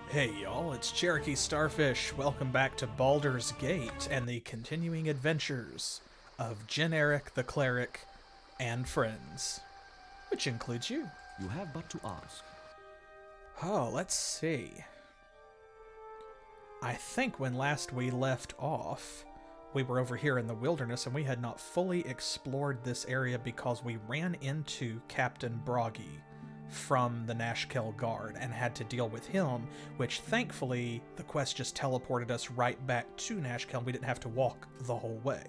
Hey y'all, it's CherokeeStarfish. Welcome back to Baldur's Gate and the continuing adventures of Eryk the Cleric and friends, which includes you. You have but to ask. Oh, let's see. I think when last we left off, we were over here in the wilderness and we had not fully explored this area because we ran into Captain Broggy from the Nashkel Guard and had to deal with him, which thankfully the quest just teleported us right back to Nashkel. We didn't have to walk the whole way.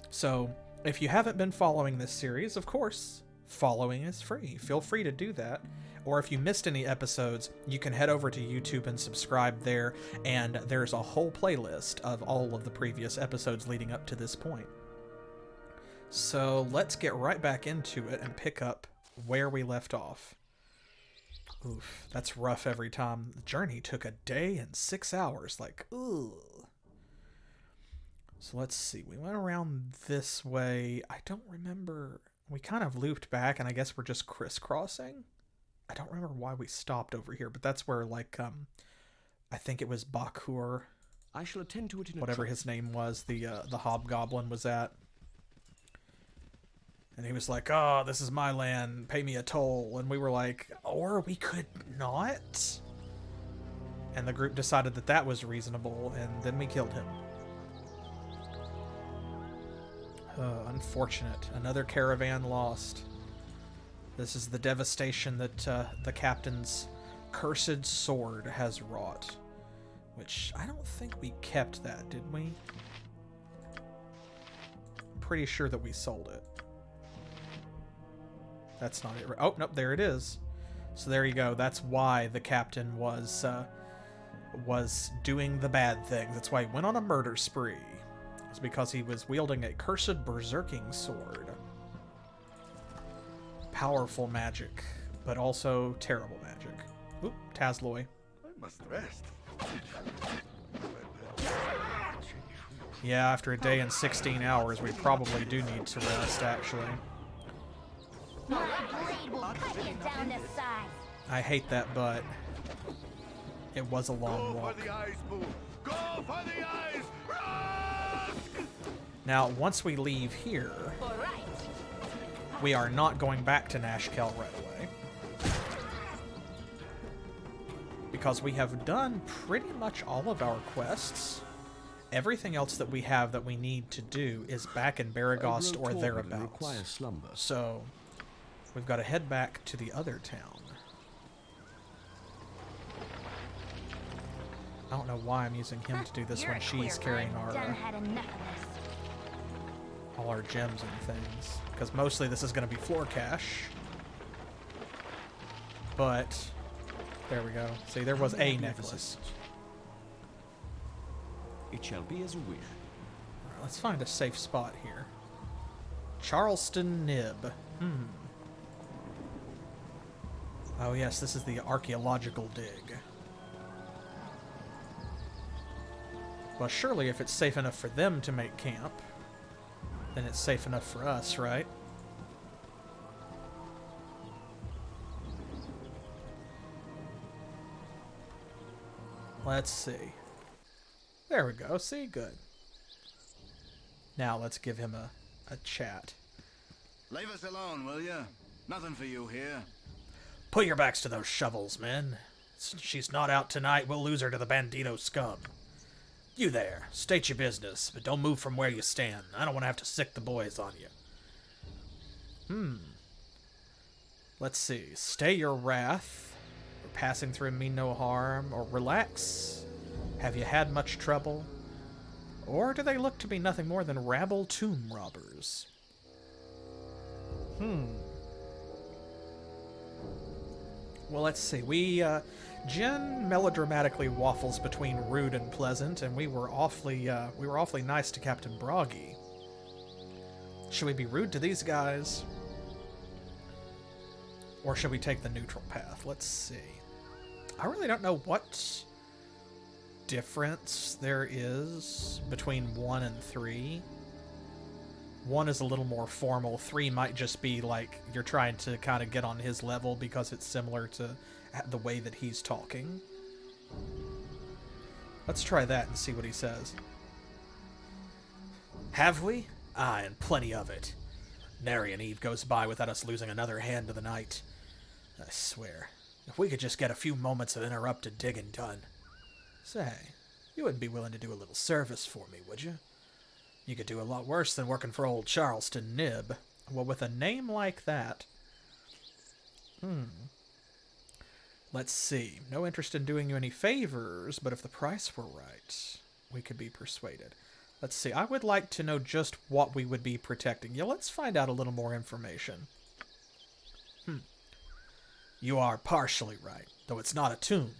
So, if you haven't been following this series, of course, following is free. Feel free to do that. Or if you missed any episodes, you can head over to YouTube and subscribe there, and there's a whole playlist of all of the previous episodes leading up to this point. So let's get right back into it and pick up where we left off. Oof, that's rough every time. The journey took a day and 6 hours. Like, ugh. So let's see. We went around this way. I don't remember. We kind of looped back, and I guess we're just crisscrossing. I don't remember why we stopped over here, but that's where, like, I think it was Bakur. I shall attend to it in whatever his name was, the hobgoblin was at. And he was like, oh, this is my land, pay me a toll. And we were like, or we could not. And the group decided that that was reasonable, and then we killed him. Unfortunate. Another caravan lost. This is the devastation that the captain's cursed sword has wrought. Which, I don't think we kept that, did we? I'm pretty sure that we sold it. That's not it. Oh, nope, there it is. So there you go. That's why the captain was doing the bad things. That's why he went on a murder spree. It's because he was wielding a cursed berserking sword. Powerful magic, but also terrible magic. Oop, Tazloy. I must rest. Yeah, after a day and 16 hours, we probably do need to rest, actually. My blade will cut you down to size. I hate that, but it was a long Go walk. for the eyes, Boo! Go for the eyes! Run! Now, once we leave here, All right. we are not going back to Nashkel right away. Because we have done pretty much all of our quests. Everything else that we have that we need to do is back in Beregost or thereabouts. So, we've got to head back to the other town. I don't know why I'm using him to do this when she's carrying our all our gems and things. Because mostly this is going to be floor cache. But, there we go. See, there was a necklace. It shall be as you wish. Alright, let's find a safe spot here. Charleston Nib. Oh yes, this is the Archaeological Dig. Well, surely if it's safe enough for them to make camp, then it's safe enough for us, right? Let's see. There we go. See? Good. Now let's give him a chat. Leave us alone, will ya? Nothing for you here. Put your backs to those shovels, men. Since she's not out tonight, we'll lose her to the bandito scum. You there, state your business, but don't move from where you stand. I don't want to have to sick the boys on you. Let's see. Stay your wrath, or passing through mean no harm, or relax. Have you had much trouble? Or do they look to be nothing more than rabble tomb robbers? Well, let's see. Jen melodramatically waffles between rude and pleasant, and we were awfully nice to Captain Broggy. Should we be rude to these guys? Or should we take the neutral path? Let's see. I really don't know what difference there is between 1 and 3. 1 is a little more formal. 3 might just be like you're trying to kind of get on his level because it's similar to the way that he's talking. Let's try that and see what he says. Have we? Aye, and plenty of it. Nary an eve goes by without us losing another hand to the night. I swear, if we could just get a few moments of interrupted digging done. Say, you wouldn't be willing to do a little service for me, would you? You could do a lot worse than working for old Charleston Nib. Well, with a name like that... Let's see. No interest in doing you any favors, but if the price were right, we could be persuaded. Let's see. I would like to know just what we would be protecting. Yeah, let's find out a little more information. You are partially right, though it's not a tomb,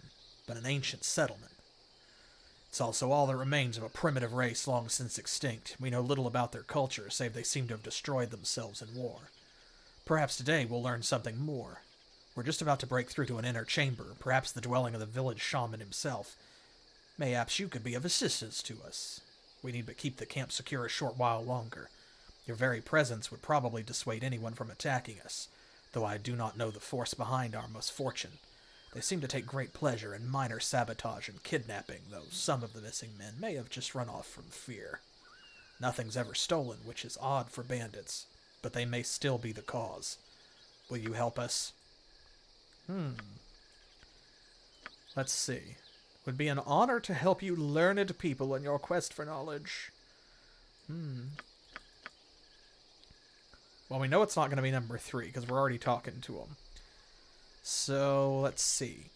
but an ancient settlement. It's also all that remains of a primitive race long since extinct. We know little about their culture, save they seem to have destroyed themselves in war. Perhaps today we'll learn something more. We're just about to break through to an inner chamber, perhaps the dwelling of the village shaman himself. Mayhaps you could be of assistance to us. We need but keep the camp secure a short while longer. Your very presence would probably dissuade anyone from attacking us, though I do not know the force behind our misfortune. They seem to take great pleasure in minor sabotage and kidnapping, though some of the missing men may have just run off from fear. Nothing's ever stolen, which is odd for bandits, but they may still be the cause. Will you help us? Let's see. Would be an honor to help you learned people in your quest for knowledge. Well, we know it's not going to be number 3, because we're already talking to him. So, let's see.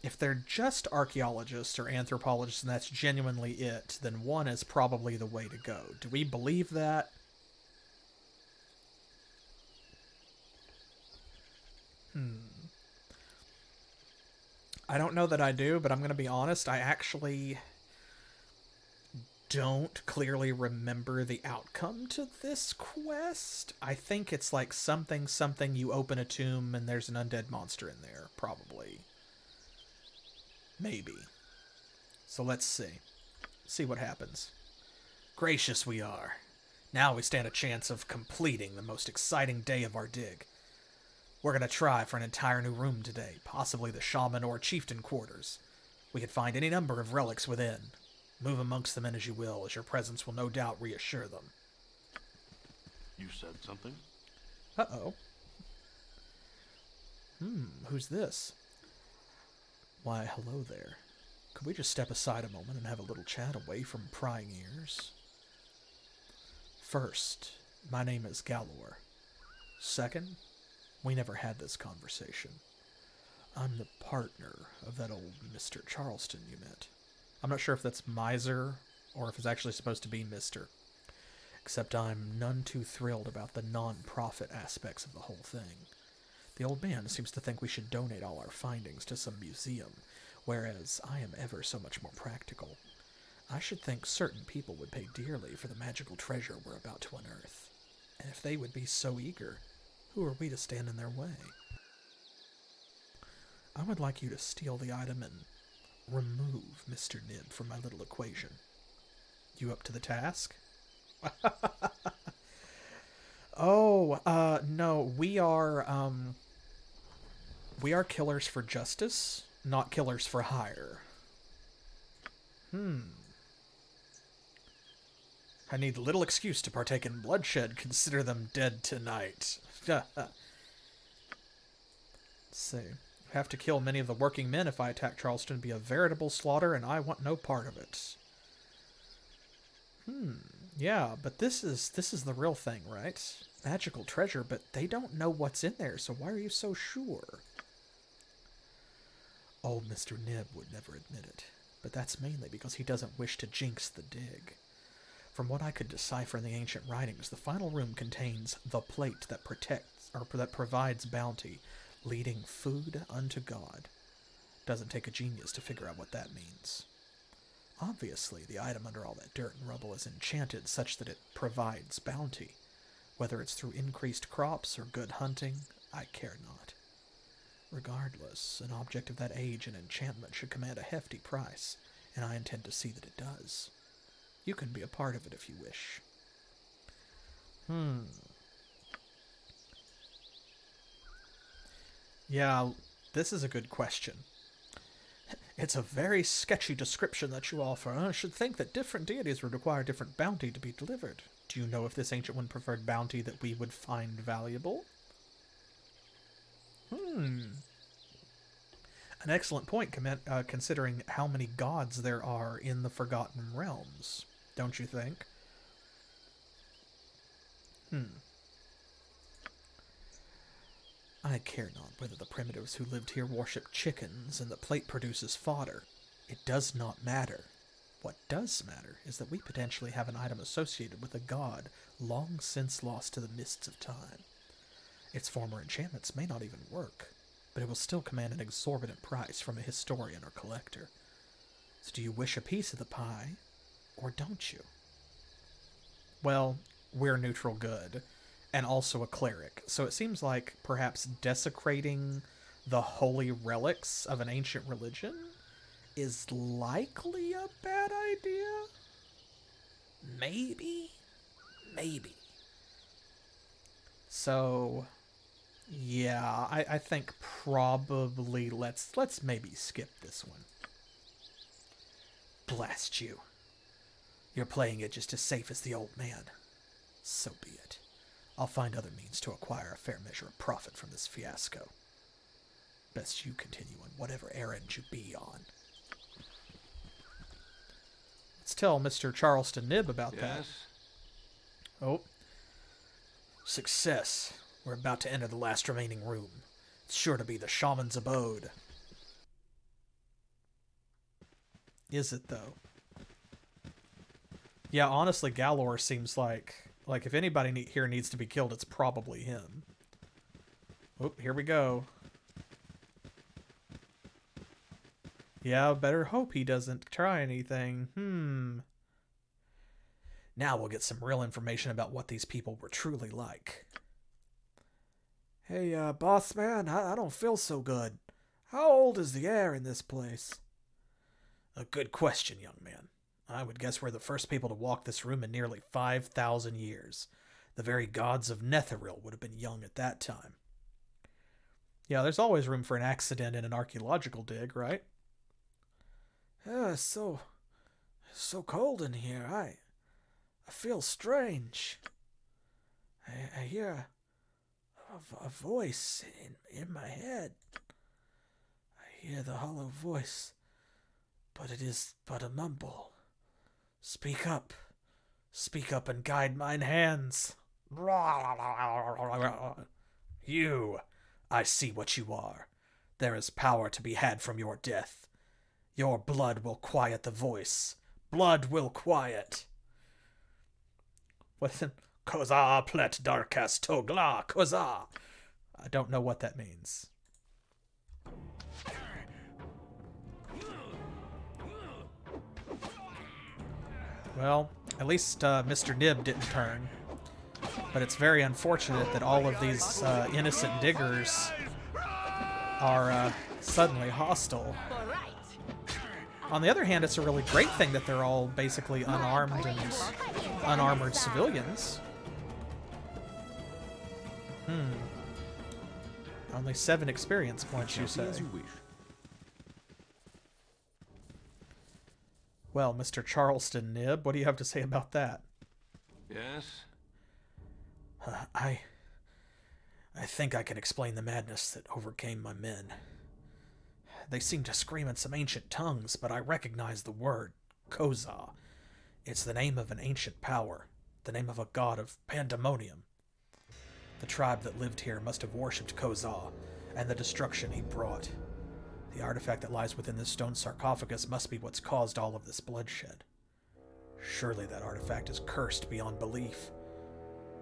If they're just archaeologists or anthropologists and that's genuinely it, then 1 is probably the way to go. Do we believe that? I don't know that I do, but I'm going to be honest. I actually don't clearly remember the outcome to this quest. I think it's like something, you open a tomb and there's an undead monster in there, probably. Maybe. So let's see. See what happens. Gracious we are. Now we stand a chance of completing the most exciting day of our dig. We're going to try for an entire new room today, possibly the shaman or chieftain quarters. We could find any number of relics within. Move amongst them in as you will, as your presence will no doubt reassure them. You said something? Uh-oh. Who's this? Why, hello there. Could we just step aside a moment and have a little chat away from prying ears? First, my name is Galor. Second, we never had this conversation. I'm the partner of that old Mr. Charleston you met. I'm not sure if that's Miser or if it's actually supposed to be Mr. Except I'm none too thrilled about the non-profit aspects of the whole thing. The old man seems to think we should donate all our findings to some museum, whereas I am ever so much more practical. I should think certain people would pay dearly for the magical treasure we're about to unearth. And if they would be so eager, who are we to stand in their way? I would like you to steal the item and remove Mr. Nib from my little equation. You up to the task? No, we are killers for justice, not killers for hire. I need little excuse to partake in bloodshed. Consider them dead tonight. Let's see. Have to kill many of the working men if I attack Charleston. Be a veritable slaughter, and I want no part of it. Yeah, but this is the real thing, right? Magical treasure, but they don't know what's in there, so why are you so sure? Old Mr. Nib would never admit it, but that's mainly because he doesn't wish to jinx the dig. From what I could decipher in the ancient writings, the final room contains the plate that protects, or that provides bounty, leading food unto God. Doesn't take a genius to figure out what that means. Obviously, the item under all that dirt and rubble is enchanted such that it provides bounty. Whether it's through increased crops or good hunting, I care not. Regardless, an object of that age and enchantment should command a hefty price, and I intend to see that it does. You can be a part of it if you wish. Yeah, this is a good question. It's a very sketchy description that you offer. I should think that different deities would require different bounty to be delivered. Do you know if this ancient one preferred bounty that we would find valuable? An excellent point, considering how many gods there are in the Forgotten Realms, don't you think? I care not whether the primitives who lived here worship chickens and the plate produces fodder. It does not matter. What does matter is that we potentially have an item associated with a god long since lost to the mists of time. Its former enchantments may not even work, but it will still command an exorbitant price from a historian or collector. So do you wish a piece of the pie, or don't you? Well, we're neutral good, and also a cleric, so it seems like perhaps desecrating the holy relics of an ancient religion is likely a bad idea? Maybe? Maybe. So, yeah, I think probably let's maybe skip this one. Blast you. You're playing it just as safe as the old man. So be it. I'll find other means to acquire a fair measure of profit from this fiasco. Best you continue on whatever errand you be on. Let's tell Mr. Charleston Nib about that. Oh. Success. We're about to enter the last remaining room. It's sure to be the Shaman's abode. Is it, though? Yeah, honestly, Galor seems like if anybody here needs to be killed, it's probably him. Oh, here we go. Yeah, better hope he doesn't try anything. Now we'll get some real information about what these people were truly like. Hey, boss man, I don't feel so good. How old is the air in this place? A good question, young man. I would guess we're the first people to walk this room in nearly 5,000 years. The very gods of Netheril would have been young at that time. Yeah, there's always room for an accident in an archaeological dig, right? Yeah, it's so cold in here. I feel strange. I hear a voice in my head. I hear the hollow voice, but it is but a mumble. Speak up and guide mine hands. You, I see what you are. There is power to be had from your death. Your blood will quiet the voice. Blood will quiet. What's in Koza plet darkas togla koza? I don't know what that means. Well, at least Mr. Nib didn't turn. But it's very unfortunate that all of these innocent diggers are suddenly hostile. On the other hand, it's a really great thing that they're all basically unarmed and unarmored civilians. Only 7 experience points, you say. Well, Mr. Charleston Nib, what do you have to say about that? Yes? I think I can explain the madness that overcame my men. They seem to scream in some ancient tongues, but I recognize the word, Koza. It's the name of an ancient power, the name of a god of pandemonium. The tribe that lived here must have worshipped Koza and the destruction he brought. The artifact that lies within this stone sarcophagus must be what's caused all of this bloodshed. Surely that artifact is cursed beyond belief.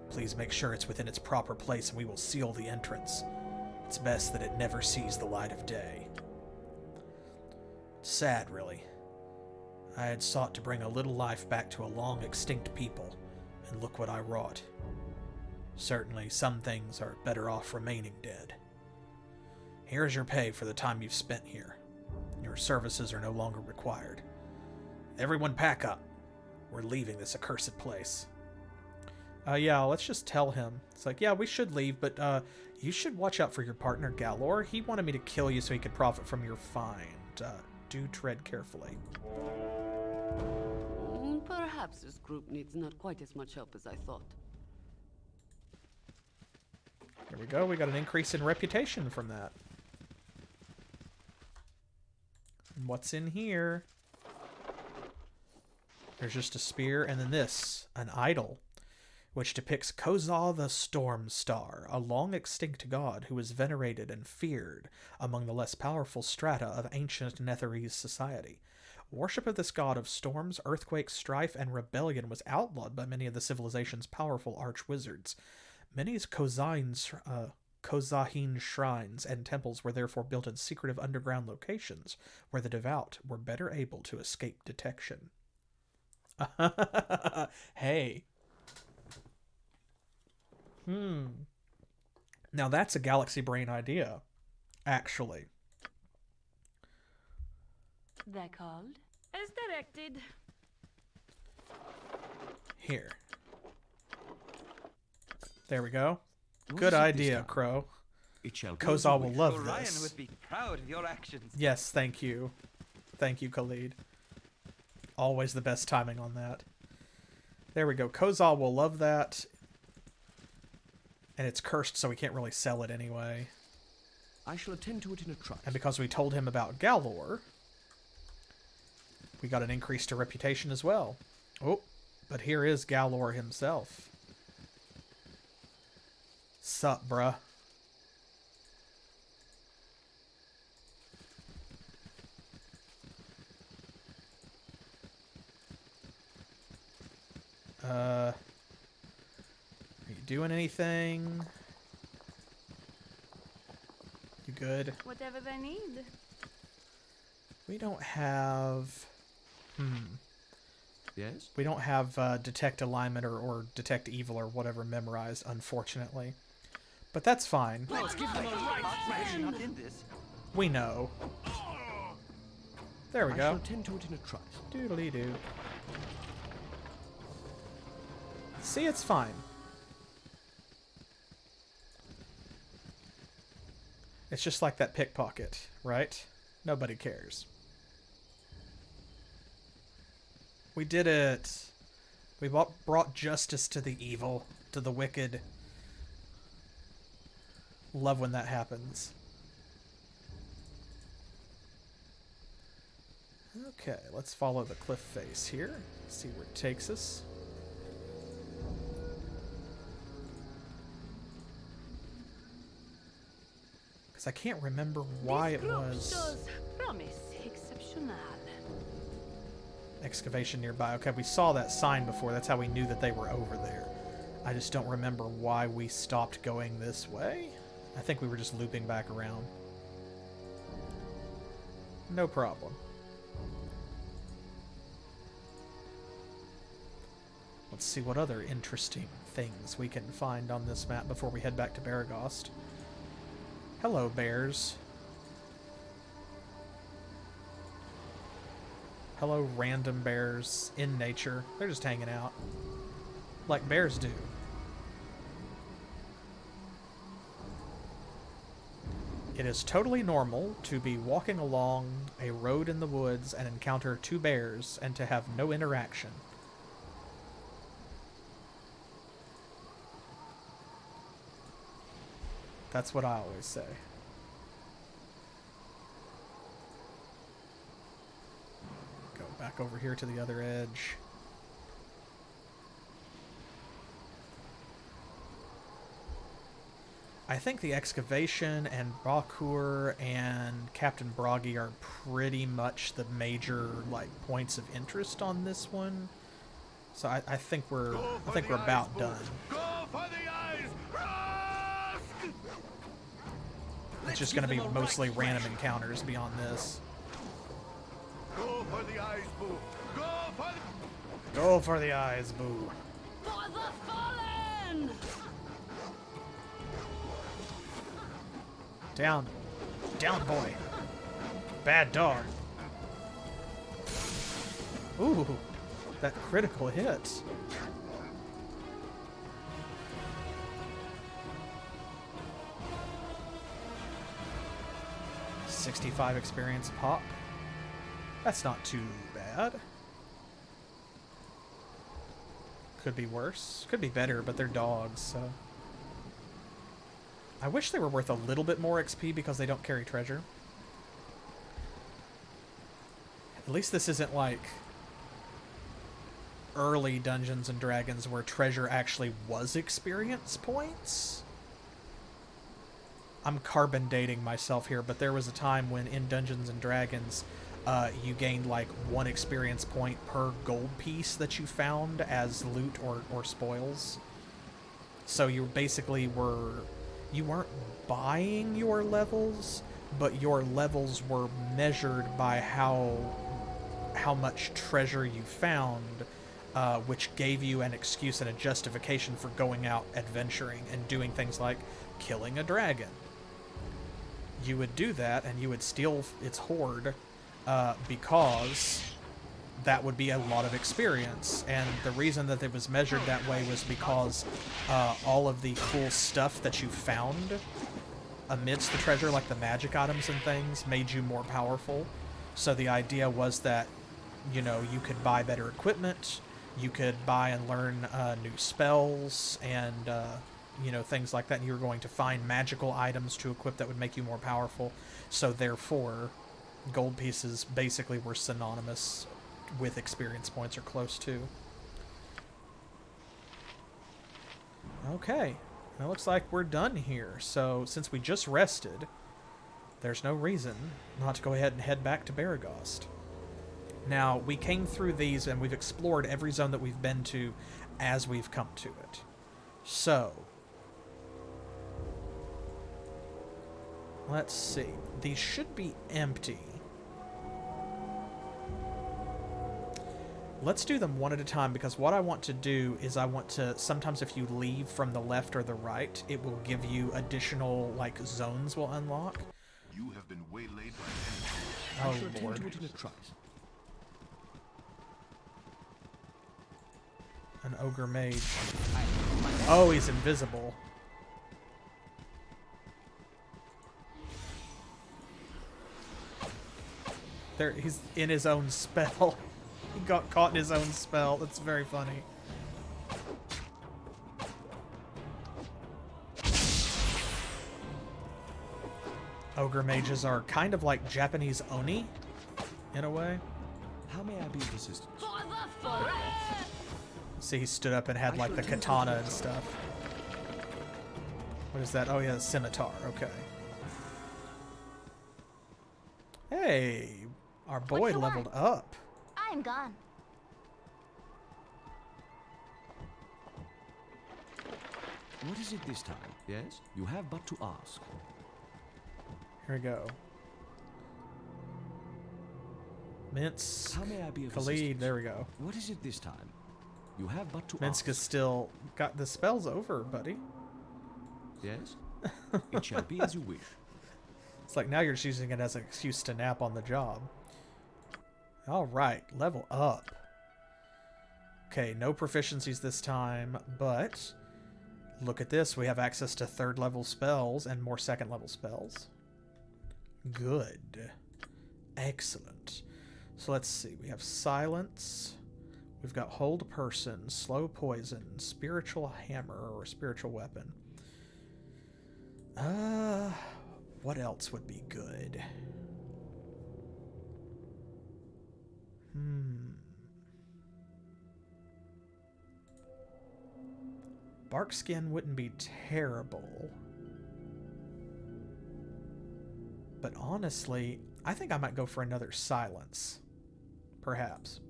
Please make sure it's within its proper place and we will seal the entrance. It's best that it never sees the light of day. It's sad, really. I had sought to bring a little life back to a long-extinct people, and look what I wrought. Certainly, some things are better off remaining dead. Here's your pay for the time you've spent here. Your services are no longer required. Everyone pack up. We're leaving this accursed place. Yeah, let's just tell him. It's like, yeah, we should leave, but you should watch out for your partner, Galor. He wanted me to kill you so he could profit from your find. Do tread carefully. Perhaps this group needs not quite as much help as I thought. There we go. We got an increase in reputation from that. And what's in here? There's just a spear, and then this, an idol, which depicts Kozar the Storm Star, a long-extinct god who was venerated and feared among the less powerful strata of ancient Netherese society. Worship of this god of storms, earthquakes, strife, and rebellion was outlawed by many of the civilization's powerful arch-wizards. Many Kozahine shrines and temples were therefore built in secretive underground locations where the devout were better able to escape detection. Hey. Now that's a galaxy brain idea, actually. They're called? As directed. Here. There we go. What Good is it this idea, time? Crow. It shall be Kozar as will you love Orion this. would be proud of your actions. Yes, thank you. Thank you, Khalid. Always the best timing on that. There we go. Kozar will love that. And it's cursed, so we can't really sell it anyway. I shall attend to it in a trice. And because we told him about Galor, we got an increase to reputation as well. Oh, but here is Galor himself. Sup, bruh? Are you doing anything? You good? Whatever they need. We don't have... Yes? We don't have Detect Alignment or Detect Evil or whatever memorized, unfortunately. But that's fine. Let's give them a right not in this. We know. There we I shall go. attend to it in a trice. Doodly-doo. See, it's fine. It's just like that pickpocket, right? Nobody cares. We did it. We brought justice to the evil, to the wicked. Love when that happens. Okay, let's follow the cliff face here. See where it takes us. Because I can't remember why it was Promise exceptional. excavation nearby. Okay, we saw that sign before. That's how we knew that they were over there. I just don't remember why we stopped going this way. I think we were just looping back around. No problem. Let's see what other interesting things we can find on this map before we head back to Beregost. Hello, bears. Hello, random bears in nature. They're just hanging out. Like bears do. It is totally normal to be walking along a road in the woods and encounter two bears and to have no interaction. That's what I always say. Go back over here to the other edge. I think the excavation and Bakur and Captain Broggy are pretty much the major points of interest on this one. So I think we're about done. Go for the eyes! Rusk! It's just going to be mostly random encounters beyond this. Go for the eyes, boo! Go for the... Go for the eyes, boo. For the fallen! Down. Down, boy. Bad dog. Ooh. that critical hit. $65 experience pop. That's not too bad. Could be worse. Could be better, but they're dogs, so... I wish they were worth a little bit more XP because they don't carry treasure. At least this isn't like early Dungeons and Dragons where treasure actually was experience points. I'm carbon dating myself here, but there was a time when in Dungeons and Dragons you gained like 1 experience point per gold piece that you found as loot or spoils. So you basically you weren't buying your levels, but your levels were measured by how much treasure you found, which gave you an excuse and a justification for going out adventuring and doing things like killing a dragon. You would do that, and you would steal its hoard, because that would be a lot of experience. And the reason that it was measured that way was because all of the cool stuff that you found amidst the treasure, like the magic items and things, made you more powerful. So the idea was that, you know, you could buy better equipment, you could buy and learn new spells, and you know, things like that, and you were going to find magical items to equip that would make you more powerful. So therefore, gold pieces basically were synonymous with experience points or close to. Okay, it looks like we're done here. So since we just rested, there's no reason not to go ahead and head back to Beregost. Now, we came through these and we've explored every zone that we've been to as we've come to it. So, let's see. These should be empty. Let's do them one at a time, because what I want to do is I want to, sometimes if you leave from the left or the right, it will give you additional, like, zones will unlock. You have been waylaid by enemies. Oh, Lord. An ogre mage. Oh, he's invisible. There, he's in his own spell. He got caught in his own spell. That's very funny. Ogre mages are kind of like Japanese Oni, in a way. How may I be of assistance? See, he stood up and had like the katana and stuff. What is that? Oh yeah, scimitar. Okay. Hey, our boy leveled up. I'm gone. What is it this time? Yes? You have but to ask. Here we go. Minsk. How may I be of Khalid, assistance? there we go. What is it this time? You have but to Minsk is ask. still got the spells over, buddy. Yes? It shall be as you wish. It's like now you're just using it as an excuse to nap on the job. Alright, level up. Okay, no proficiencies this time, but look at this. We have access to 3rd level spells and more 2nd level spells. Good. Excellent. So let's see. We have silence. We've got hold person, slow poison, spiritual hammer or spiritual weapon. What else would be good? Bark skin wouldn't be terrible. But honestly, I think I might go for another silence. Perhaps.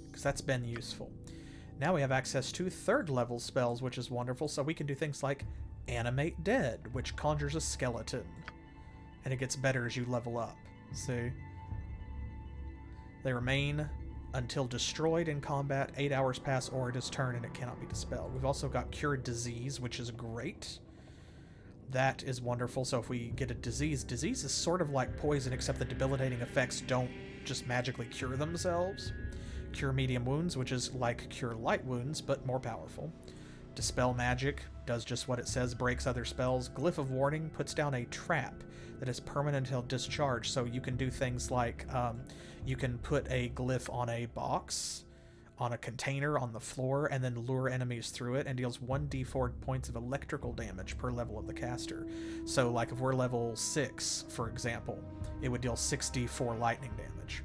Because that's been useful. Now we have access to 3rd level spells, which is wonderful, so we can do things like Animate Dead, which conjures a skeleton. And it gets better as you level up. See? They remain until destroyed in combat. 8 hours pass or it is turn and it cannot be dispelled. We've also got Cure Disease, which is great. That is wonderful. So if we get a disease is sort of like poison, except the debilitating effects don't just magically cure themselves. Cure medium wounds, which is like cure light wounds, but more powerful. Dispel magic, does just what it says, breaks other spells. Glyph of warning puts down a trap that is permanent until discharged, so you can do things like you can put a glyph on a box, on a container on the floor, and then lure enemies through it, and deals 1d4 points of electrical damage per level of the caster. So like if we're level 6, for example, it would deal 6d4 lightning damage.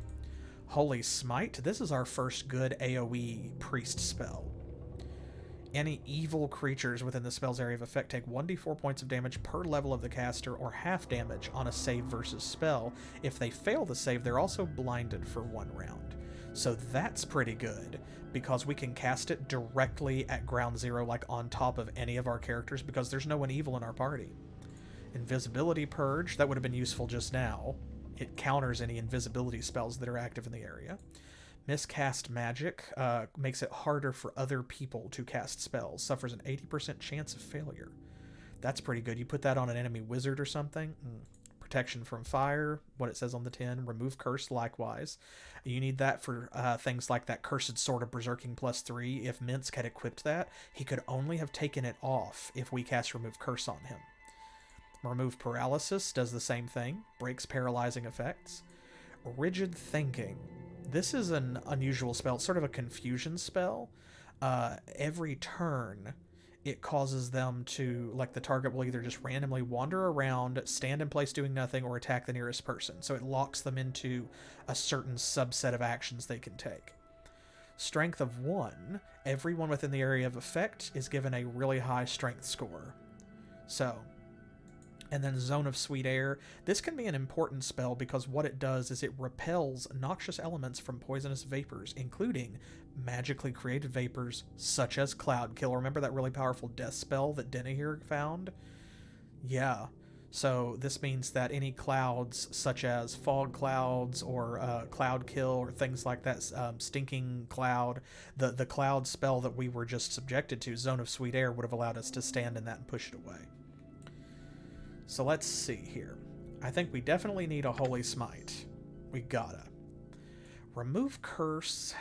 Holy Smite, this is our first good AoE priest spell. Any evil creatures within the spell's area of effect take 1d4 points of damage per level of the caster, or half damage on a save versus spell. If they fail the save, they're also blinded for 1 round. So that's pretty good, because we can cast it directly at ground zero, like on top of any of our characters, because there's no one evil in our party. Invisibility Purge, that would have been useful just now. It counters any invisibility spells that are active in the area. Miscast magic makes it harder for other people to cast spells. Suffers an 80% chance of failure. That's pretty good. You put that on an enemy wizard or something. Protection from fire, what it says on the tin. Remove curse, likewise. You need that for things like that cursed sword of berserking +3. If Minsk had equipped that, he could only have taken it off if we cast remove curse on him. Remove paralysis does the same thing. Breaks paralyzing effects. Rigid thinking. This is an unusual spell. It's sort of a confusion spell. Every turn, it causes them to, like, the target will either just randomly wander around, stand in place doing nothing, or attack the nearest person. So it locks them into a certain subset of actions they can take. Strength of 1. Everyone within the area of effect is given a really high strength score. So... And then Zone of Sweet Air. This can be an important spell because what it does is it repels noxious elements from poisonous vapors, including magically created vapors such as Cloud Kill. Remember that really powerful death spell that Denahir found? Yeah. So this means that any clouds such as fog clouds or Cloud Kill or things like that, Stinking Cloud, the cloud spell that we were just subjected to, Zone of Sweet Air, would have allowed us to stand in that and push it away. So let's see here. I think we definitely need a Holy Smite. We gotta. Remove Curse.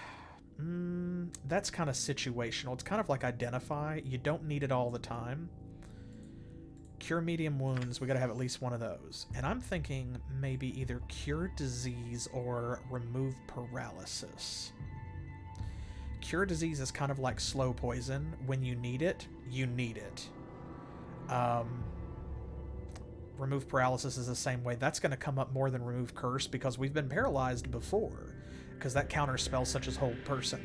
That's kind of situational. It's kind of like Identify. You don't need it all the time. Cure Medium Wounds. We gotta have at least one of those. And I'm thinking maybe either Cure Disease or Remove Paralysis. Cure Disease is kind of like Slow Poison. When you need it, you need it. Remove Paralysis is the same way. That's going to come up more than Remove Curse because we've been paralyzed before, because that counters spells such as Hold Person.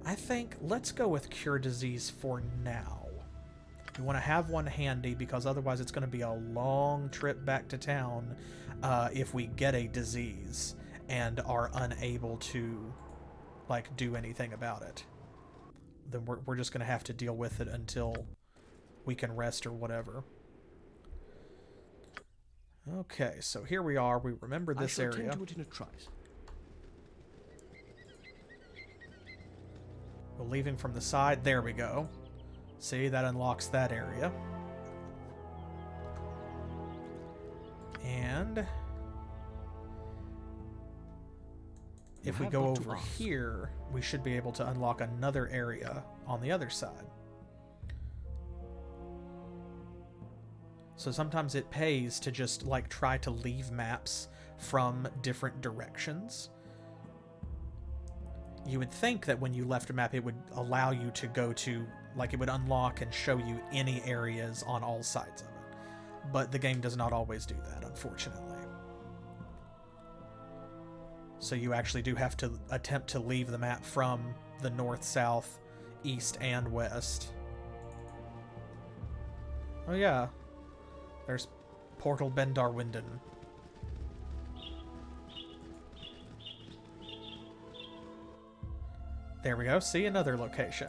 I think let's go with Cure Disease for now. We want to have one handy because otherwise it's going to be a long trip back to town if we get a disease and are unable to, like, do anything about it. Then we're just going to have to deal with it until we can rest or whatever. Okay, so here we are. We remember this area. I shall tend to it in a trice. We're leaving from the side. There we go. See, that unlocks that area. And if we go over here, we should be able to unlock another area on the other side. So sometimes it pays to just, like, try to leave maps from different directions. You would think that when you left a map, it would allow you to go to, like, it would unlock and show you any areas on all sides of it. But the game does not always do that, unfortunately. So you actually do have to attempt to leave the map from the north, south, east, and west. Oh yeah. There's Portal Ben Darwinden. There we go. See, another location.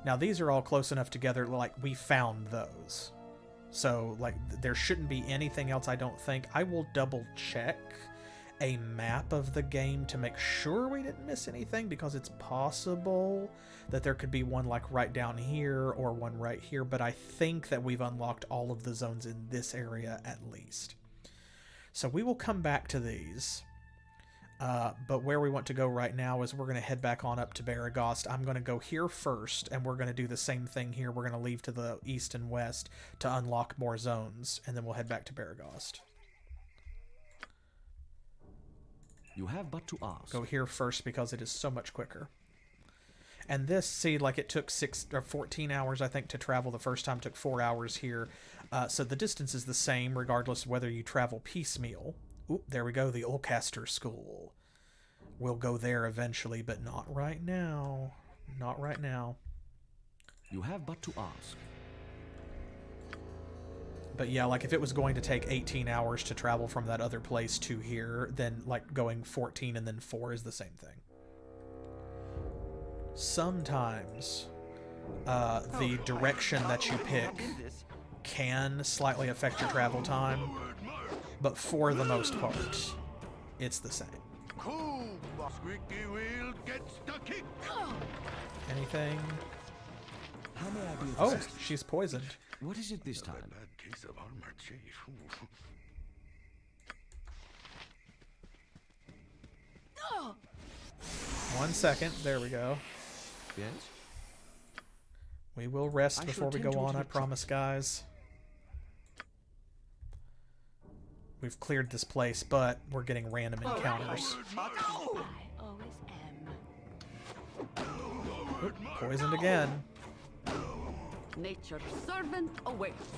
Now these are all close enough together, like, we found those. So, like, there shouldn't be anything else, I don't think. I will double check a map of the game to make sure we didn't miss anything, because it's possible that there could be one, like, right down here or one right here, but I think that we've unlocked all of the zones in this area at least. So we will come back to these. But where we want to go right now is we're going to head back on up to Beregost. I'm going to go here first, and we're going to do the same thing here. We're going to leave to the east and west to unlock more zones, and then we'll head back to Beregost. You have but to ask. Go here first because it is so much quicker. And this, see, like it took 14 hours, I think, to travel the first time. It took 4 hours here. So the distance is the same regardless of whether you travel piecemeal. Oop, there we go, the Ulcaster School. We'll go there eventually, but not right now. Not right now. You have but to ask. But yeah, like if it was going to take 18 hours to travel from that other place to here, then like going 14 and then 4 is the same thing. Sometimes the direction that you pick can slightly affect your travel time, but for the most part, it's the same. Cool, squeaky wheel gets the kick. Anything? How may I be of Oh, assistance? she's poisoned. What is it this time? Bad case of armor, chief. Ooh. 1 second. There we go. Yes? We will rest I before shall we attend go to it on, in I a promise, guys. We've cleared this place, but we're getting random encounters. I always am. Oop, poisoned again. Nature's servant awaits.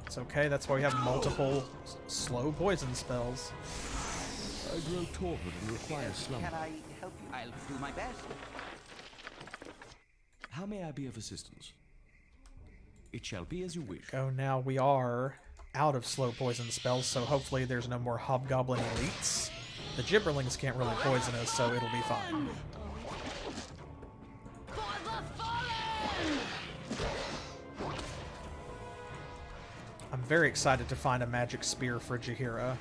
It's okay, that's why we have multiple slow poison spells. I grow torpid and require slumber. Can I help you? I'll do my best. How may I be of assistance? It shall be as you wish. Go now, we are out of slow poison spells, so hopefully there's no more hobgoblin elites. The gibberlings can't really poison us, so it'll be fine. For the fallen! I'm very excited to find a magic spear for Jaheira.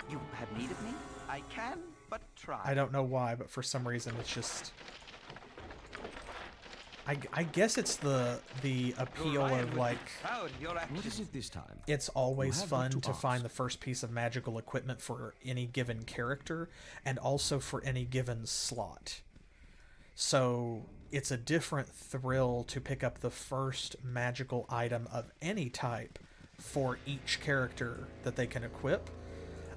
You have need of me? I can, but try. I don't know why, but for some reason it's just... I guess it's the appeal Orion of, would be like... proud of your What actions. is it this time? It's always You have but fun to to ask. find the first piece of magical equipment for any given character, and also for any given slot. So it's a different thrill to pick up the first magical item of any type for each character that they can equip.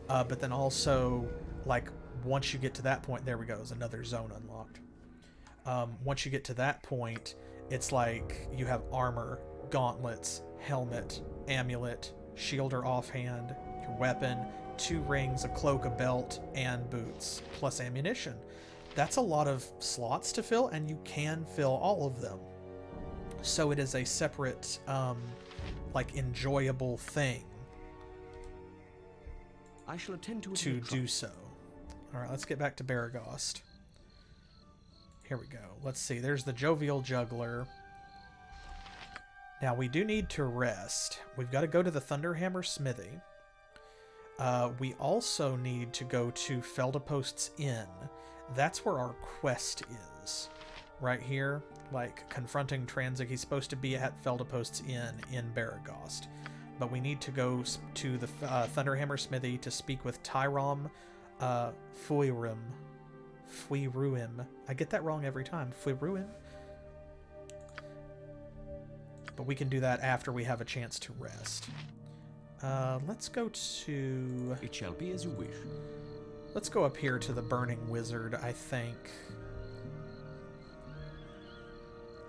But then also, like, once you get to that point, there we go, is another zone unlocked. Once you get to that point, it's like you have armor, gauntlets, helmet, amulet, shield or offhand, your weapon, 2 rings, a cloak, a belt, and boots, plus ammunition. That's a lot of slots to fill, and you can fill all of them. So it is a separate, like, enjoyable thing I shall attend to it. to in a do trice. so. Alright, let's get back to Beregost. Here we go. Let's see. There's the Jovial Juggler. Now, we do need to rest. We've got to go to the Thunderhammer Smithy. We also need to go to Feldapost's Inn. That's where our quest is. Right here. Like, confronting Tranzig. He's supposed to be at Feldapost's Inn in Beregost. But we need to go to the Thunderhammer Smithy to speak with Tyrom Fuirum. I get that wrong every time. Fuiruim? But we can do that after we have a chance to rest. Let's go to... It shall be as you wish. Let's go up here to the Burning Wizard, I think.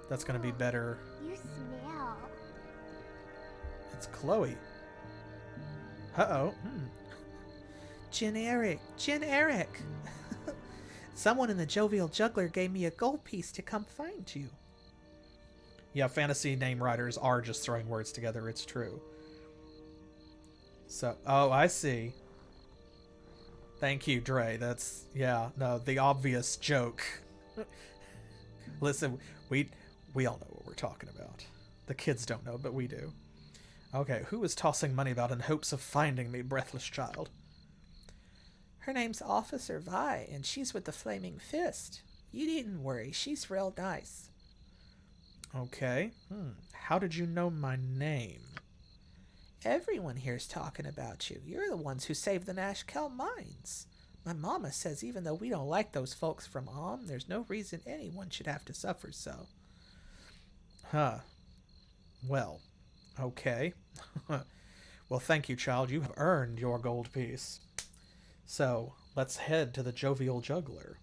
That's going to be better. You smell. It's Chloe. Uh-oh. Generic. Someone in the Jovial Juggler gave me a gold piece to come find you. Yeah, fantasy name writers are just throwing words together. It's true. So, oh, I see. Thank you, Dre. That's, yeah, no, the obvious joke. Listen, we all know what we're talking about. The kids don't know, but we do. Okay, who is tossing money about in hopes of finding me, breathless child? Her name's Officer Vi, and she's with the Flaming Fist. You needn't worry, she's real nice. Okay. How did you know my name? Everyone here's talking about you. You're the ones who saved the Nashkel mines. My mama says even though we don't like those folks from there's no reason anyone should have to suffer so. Huh. Well, okay. Well, thank you, child. You have earned your gold piece. So, let's head to the Jovial Juggler.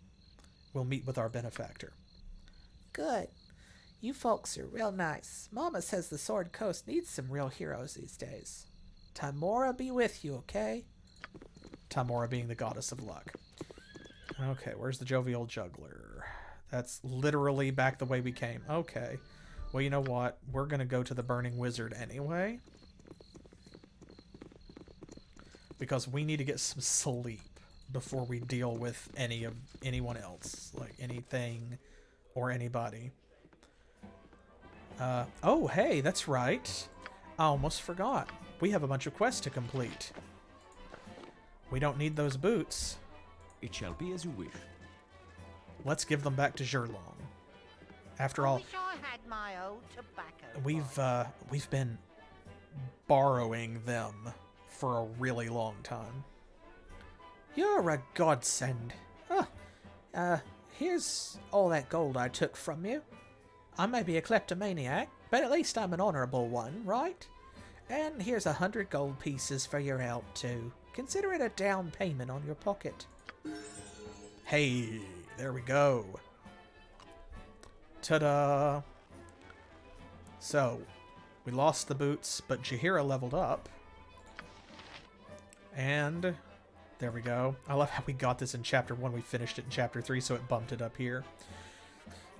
We'll meet with our benefactor. Good. You folks are real nice. Mama says the Sword Coast needs some real heroes these days. Timora be with you, okay? Timora being the goddess of luck. Okay, where's the Jovial Juggler? That's literally back the way we came. Okay. Well, you know what? We're going to go to the Burning Wizard anyway. Because we need to get some sleep before we deal with anyone else. Like anything or anybody. Oh, hey, that's right. I almost forgot. We have a bunch of quests to complete. We don't need those boots. It shall be as you wish. Let's give them back to Zhurlong. After all, wish I had my old tobacco. we've been borrowing them for a really long time. You're a godsend. Here's all that gold I took from you. I may be a kleptomaniac, but at least I'm an honorable one, right? And here's 100 gold pieces for your help, too. Consider it a down payment on your pocket. Hey, there we go. Ta-da! So, we lost the boots, but Jaheira leveled up. And there we go. I love how we got this in Chapter 1. We finished it in Chapter 3, so it bumped it up here.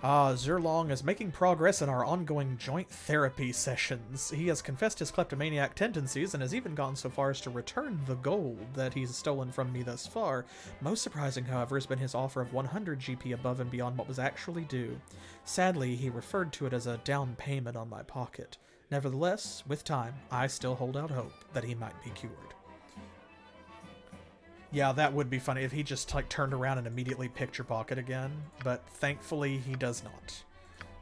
Zhurlong is making progress in our ongoing joint therapy sessions. He has confessed his kleptomaniac tendencies and has even gone so far as to return the gold that he's stolen from me thus far. Most surprising, however, has been his offer of 100 GP above and beyond what was actually due. Sadly, he referred to it as a down payment on my pocket. Nevertheless, with time, I still hold out hope that he might be cured. Yeah, that would be funny if he just turned around and immediately picked your pocket again, but thankfully he does not,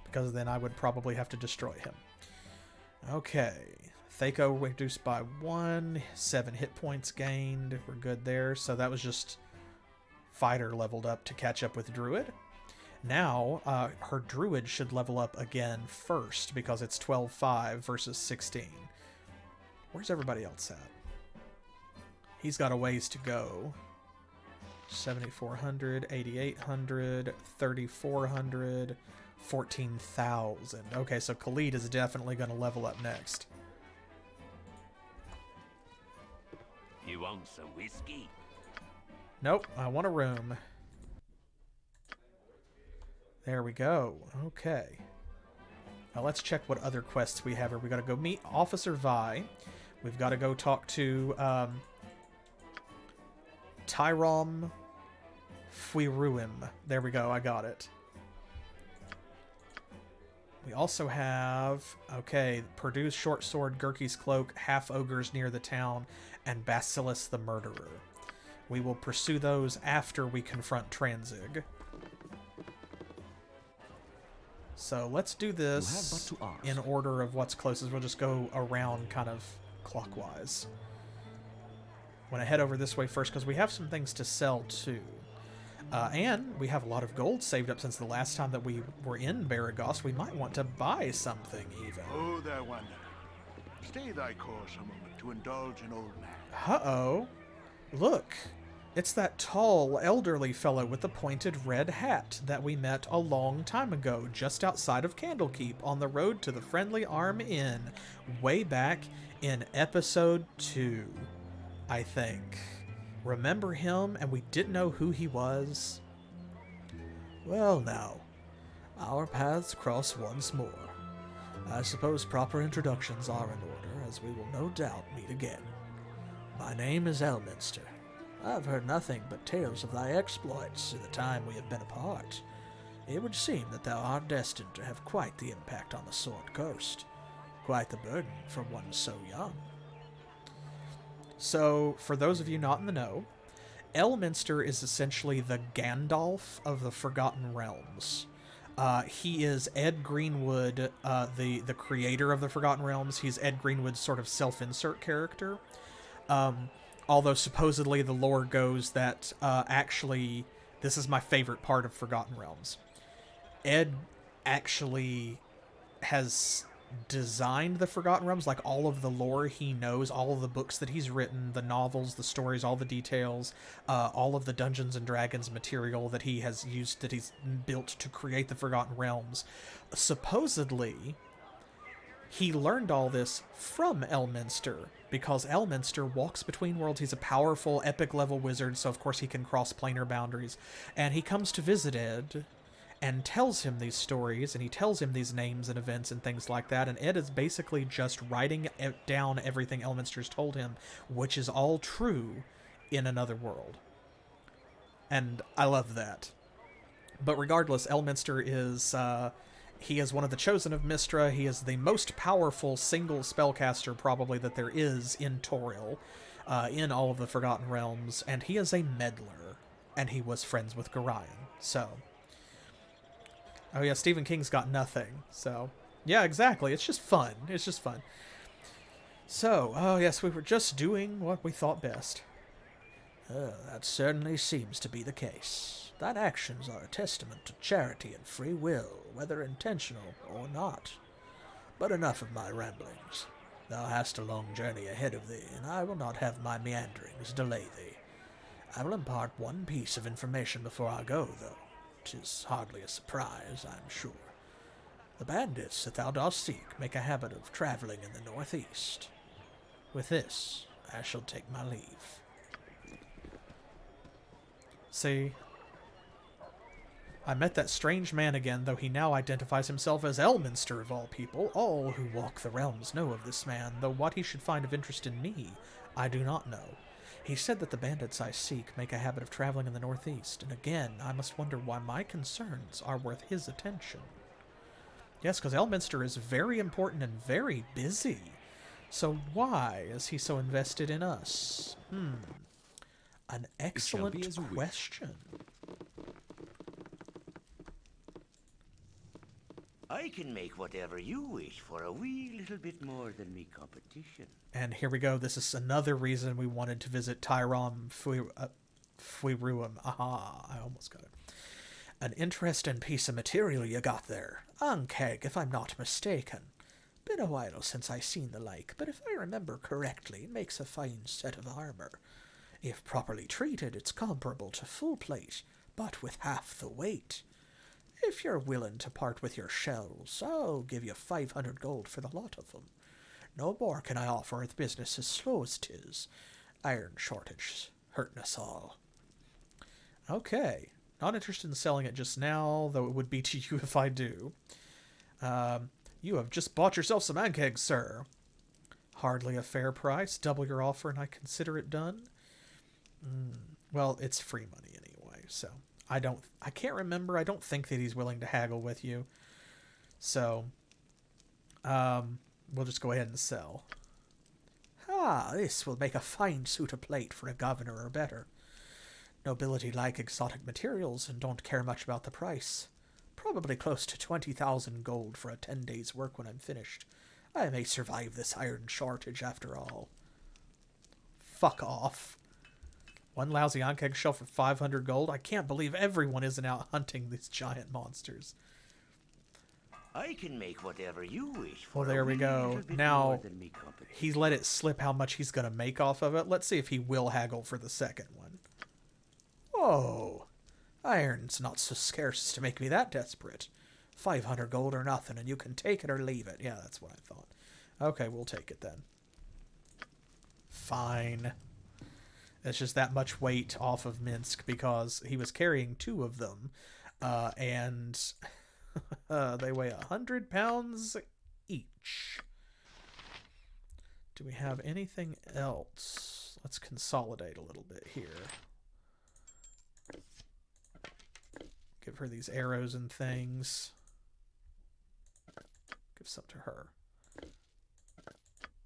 because then I would probably have to destroy him. Okay, Thaco reduced by 1, 7 hit points gained, we're good there, so that was just fighter leveled up to catch up with Druid. Now, her Druid should level up again first, because it's 12-5 versus 16. Where's everybody else at? He's got a ways to go. 7,400, 8,800, 3,400, 14,000. Okay, so Khalid is definitely going to level up next. You want some whiskey? Nope, I want a room. There we go. Okay. Now let's check what other quests we have here. We got to go meet Officer Vi. We've got to go talk to Tyrom Fuiruim. There we go, I got it. We also have, okay, produce short sword, Gurki's cloak, half ogres near the town, and Basilis the murderer. We will pursue those after we confront Tranzig. So let's do this in order of what's closest. We'll just go around kind of clockwise. Want to head over this way first because we have some things to sell too. And we have a lot of gold saved up since the last time that we were in Beregost. We might want to buy something even. Oh, there, Wanderer. Stay thy course a moment to indulge an old man. Uh-oh. Look. It's that tall, elderly fellow with the pointed red hat that we met a long time ago just outside of Candlekeep on the road to the Friendly Arm Inn way back in episode 2. I think. Remember him, and we didn't know who he was? Well now, our paths cross once more. I suppose proper introductions are in order, as we will no doubt meet again. My name is Elminster. I have heard nothing but tales of thy exploits in the time we have been apart. It would seem that thou art destined to have quite the impact on the Sword Coast. Quite the burden for one so young. So, for those of you not in the know, Elminster is essentially the Gandalf of the Forgotten Realms. He is Ed Greenwood, the creator of the Forgotten Realms. He's Ed Greenwood's sort of self-insert character. Although supposedly the lore goes that actually, this is my favorite part of Forgotten Realms. Ed actually has designed the Forgotten Realms, like all of the lore he knows, all of the books that he's written, the novels, the stories, all the details, all of the Dungeons and Dragons material that he has used, that he's built to create the Forgotten Realms. Supposedly, he learned all this from Elminster, because Elminster walks between worlds. He's a powerful, epic-level wizard, so of course he can cross planar boundaries. And he comes to visit Ed and tells him these stories, and he tells him these names and events and things like that, and Ed is basically just writing down everything Elminster's told him, which is all true in another world. And I love that. But regardless, Elminster is... he is one of the chosen of Mystra. He is the most powerful single spellcaster, probably, that there is in Toril, in all of the Forgotten Realms, and he is a meddler, and he was friends with Gorion, so... Oh yeah, Stephen King's got nothing, so... Yeah, exactly, it's just fun. It's just fun. So, oh yes, we were just doing what we thought best. That certainly seems to be the case. Thine actions are a testament to charity and free will, whether intentional or not. But enough of my ramblings. Thou hast a long journey ahead of thee, and I will not have my meanderings delay thee. I will impart one piece of information before I go, though. 'Tis hardly a surprise, I'm sure. The bandits that thou dost seek make a habit of travelling in the northeast. With this, I shall take my leave. See, I met that strange man again, though he now identifies himself as Elminster of all people. All who walk the realms know of this man, though what he should find of interest in me, I do not know. He said that the bandits I seek make a habit of traveling in the northeast, and again, I must wonder why my concerns are worth his attention. Yes, because Elminster is very important and very busy. So why is he so invested in us? An excellent question. I can make whatever you wish for a wee little bit more than me competition. And here we go. This is another reason we wanted to visit Tyram Fuiruum. Aha, I almost got it. An interesting piece of material you got there. Ankeg, if I'm not mistaken. Been a while since I seen the like, but if I remember correctly, it makes a fine set of armor. If properly treated, it's comparable to full plate, but with half the weight. If you're willing to part with your shells, I'll give you 500 gold for the lot of them. No more can I offer if business is slow as 'tis. Iron shortage hurting us all. Okay. Not interested in selling it just now, though it would be to you if I do. You have just bought yourself some ankegs, sir. Hardly a fair price. Double your offer and I consider it done. Well, it's free money anyway, so... I can't remember. I don't think that he's willing to haggle with you. So, we'll just go ahead and sell. This will make a fine suit of plate for a governor or better. Nobility like exotic materials and don't care much about the price. Probably close to 20,000 gold for a 10 days' work when I'm finished. I may survive this iron shortage after all. Fuck off. One lousy ankeg shell for 500 gold? I can't believe everyone isn't out hunting these giant monsters. I can make whatever you wish for. Well, there we go. Now, he let it slip how much he's going to make off of it. Let's see if he will haggle for the second one. Whoa. Iron's not so scarce as to make me that desperate. 500 gold or nothing, and you can take it or leave it. Yeah, that's what I thought. Okay, we'll take it then. Fine. It's just that much weight off of Minsk because he was carrying 2 of them, and they weigh 100 pounds each. Do we have anything else? Let's consolidate a little bit here. Give her these arrows and things. Give some to her.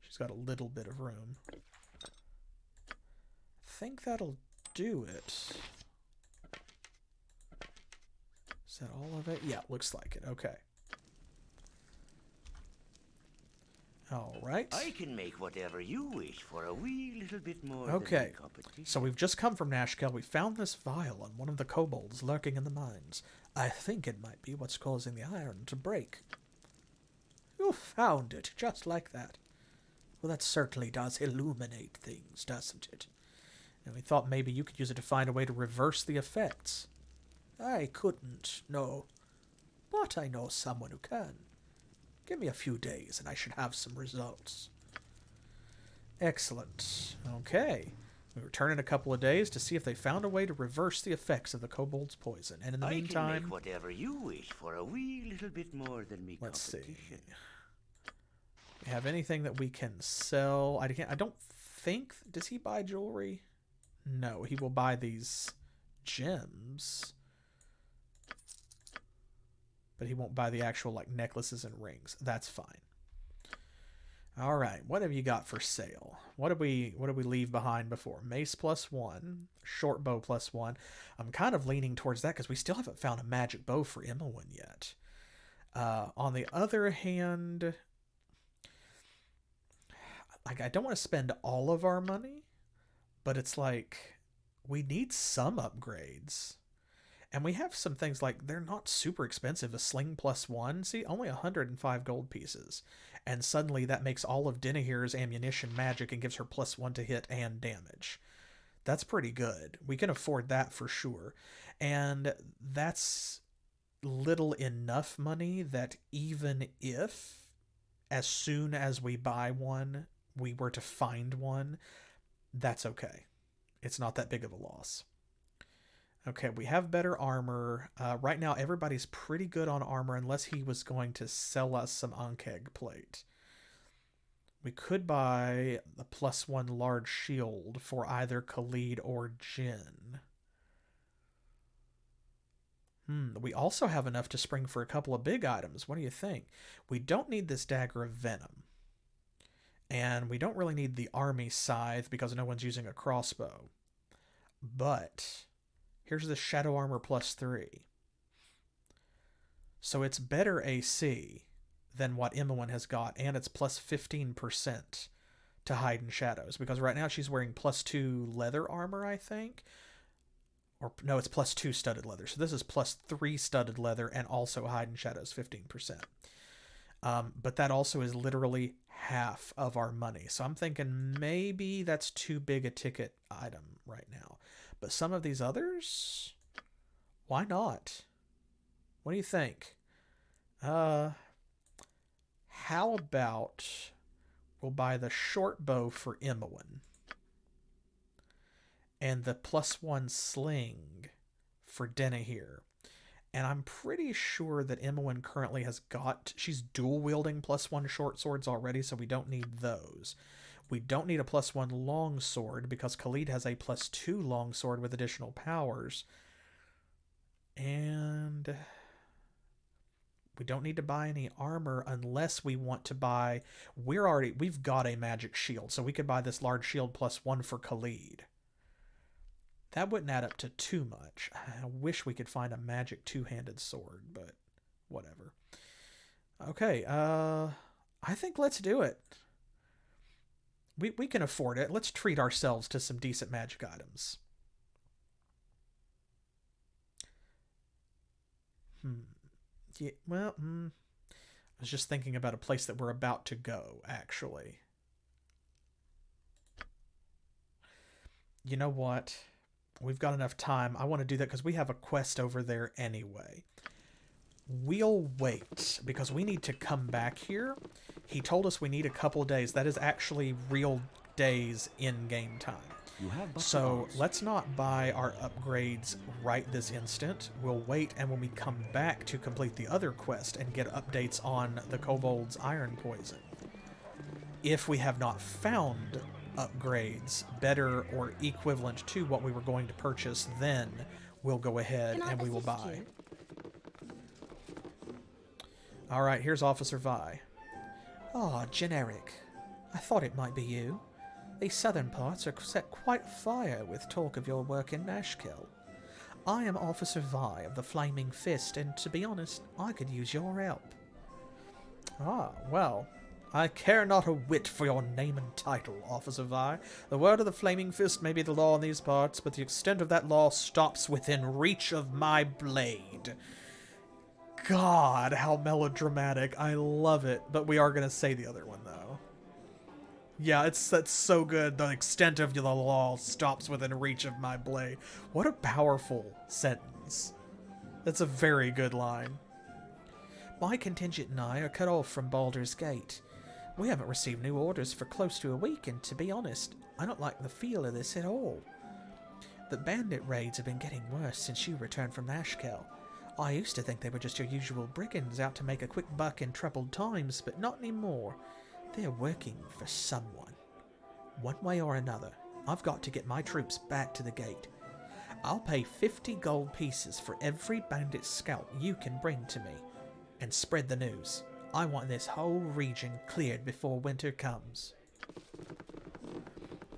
She's got a little bit of room. I think that'll do it. Is that all of it? Yeah, looks like it. Okay. All right. I can make whatever you wish for a wee little bit more Okay. than me competition. So we've just come from Nashkel. We found this vial on one of the kobolds lurking in the mines. I think it might be what's causing the iron to break. You found it, just like that. Well, that certainly does illuminate things, doesn't it? And we thought maybe you could use it to find a way to reverse the effects. I couldn't, no. But I know someone who can. Give me a few days and I should have some results. Excellent. Okay. We return in a couple of days to see if they found a way to reverse the effects of the kobold's poison. And in the meantime... I can make whatever you wish for a wee little bit more than me Let's see. competition. We have anything that we can sell? I don't think... Does he buy jewelry? No, he will buy these gems. But he won't buy the actual like necklaces and rings. That's fine. All right, what have you got for sale? What did we leave behind before? Mace +1, short bow +1. I'm kind of leaning towards that because we still haven't found a magic bow for Imowen yet. On the other hand, like I don't want to spend all of our money, but it's like we need some upgrades. And we have some things like, they're not super expensive. A sling +1, see, only 105 gold pieces. And suddenly that makes all of Denahir's ammunition magic and gives her +1 to hit and damage. That's pretty good. We can afford that for sure. And that's little enough money that even if, as soon as we buy one, we were to find one, that's okay. It's not that big of a loss. Okay, we have better armor. Right now, everybody's pretty good on armor unless he was going to sell us some Ankeg plate. We could buy the +1 large shield for either Khalid or Jin. We also have enough to spring for a couple of big items. What do you think? We don't need this Dagger of Venom. And we don't really need the army scythe because no one's using a crossbow. But... here's the Shadow Armor +3. So it's better AC than what Imowen has got, and it's +15% to hide in shadows, because right now she's wearing +2 leather armor, I think. Or no, it's +2 studded leather. So this is +3 studded leather and also hide in shadows 15%. But that also is literally half of our money. So I'm thinking maybe that's too big a ticket item right now. But some of these others, why not? What do you think? How about we'll buy the short bow for Imowen and the +1 sling for Denahir. And I'm pretty sure that Imowen currently has got, she's dual wielding +1 short swords already, so we don't need those. We don't need a +1 long sword because Khalid has a +2 long sword with additional powers. And we don't need to buy any armor unless we want to buy, we've got a magic shield, so we could buy this large shield +1 for Khalid. That wouldn't add up to too much. I wish we could find a magic two-handed sword, but whatever. Okay, I think let's do it. We can afford it. Let's treat ourselves to some decent magic items. Yeah, well, I was just thinking about a place that we're about to go, actually. You know what? We've got enough time. I want to do that because we have a quest over there anyway. We'll wait because we need to come back here. He told us we need a couple of days. That is actually real days in game time. So let's not buy our upgrades right this instant. We'll wait, and when we come back to complete the other quest and get updates on the kobold's iron poison, if we have not found upgrades better or equivalent to what we were going to purchase, then we'll go ahead and we will buy. All right, here's Officer Vi. Ah, Eryk. I thought it might be you. These southern parts are set quite afire with talk of your work in Nashkel. I am Officer Vi of the Flaming Fist, and to be honest, I could use your help. Ah, well, I care not a whit for your name and title, Officer Vi. The word of the Flaming Fist may be the law in these parts, but the extent of that law stops within reach of my blade. God, how melodramatic. I love it. But we are going to say the other one, though. Yeah, that's so good. The extent of the law stops within reach of my blade. What a powerful sentence. That's a very good line. My contingent and I are cut off from Baldur's Gate. We haven't received new orders for close to a week, and to be honest, I don't like the feel of this at all. The bandit raids have been getting worse since you returned from Ashkel. I used to think they were just your usual brigands out to make a quick buck in troubled times, but not anymore. They're working for someone. One way or another, I've got to get my troops back to the gate. I'll pay 50 gold pieces for every bandit scalp you can bring to me. And spread the news. I want this whole region cleared before winter comes.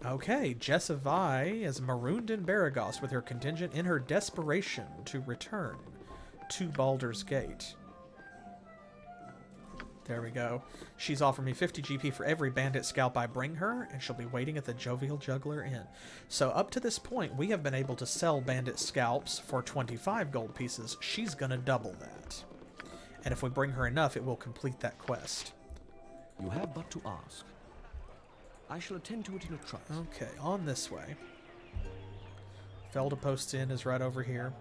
Okay, Jessa Vi is marooned in Beregost with her contingent in her desperation to return to Baldur's Gate. There we go. She's offered me 50 GP for every bandit scalp I bring her, and she'll be waiting at the Jovial Juggler Inn. So up to this point, we have been able to sell bandit scalps for 25 gold pieces. She's gonna double that. And if we bring her enough, it will complete that quest. You have but to ask. I shall attend to it in a trice. Okay, on this way. Felda Post Inn is right over here.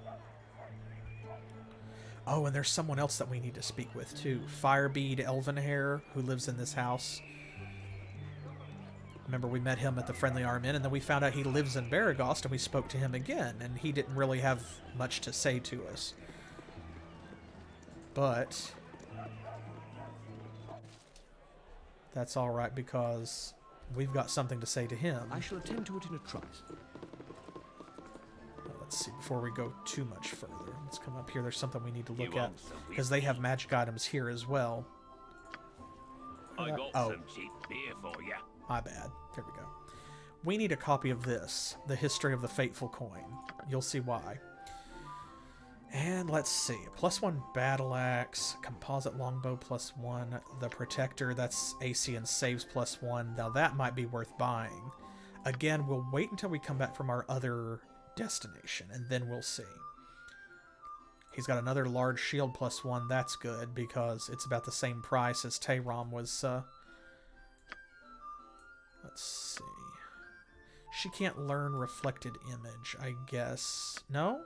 Oh, and there's someone else that we need to speak with, too. Firebead Elvenhair, who lives in this house. Remember, we met him at the Friendly Arm Inn, and then we found out he lives in Beregost, and we spoke to him again, and he didn't really have much to say to us. But that's all right, because we've got something to say to him. I shall attend to it in a trice. Let's see, before we go too much further. Let's come up here. There's something we need to look at, because they have magic items here as well. I got some cheap beer for you. My bad. There we go. We need a copy of this, The History of the Fateful Coin. You'll see why. And let's see, +1 battle axe, composite longbow +1, the protector, that's AC and saves +1. Now that might be worth buying. Again, we'll wait until we come back from our other destination, and then we'll see. He's got another large shield +1, that's good, because it's about the same price as Tayram was, let's see. She can't learn reflected image, I guess. No?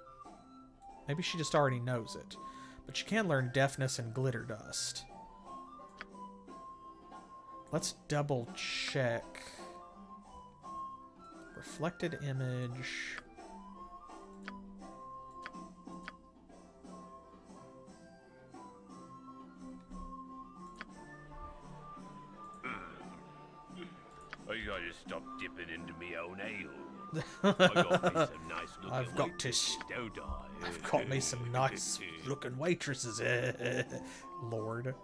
Maybe she just already knows it. But she can learn deafness and glitter dust. Let's double check. Reflected image. I gotta stop dipping into me own ale. I got me some nice looking I've got waitresses, don't I? I've got me some nice looking waitresses. Lord.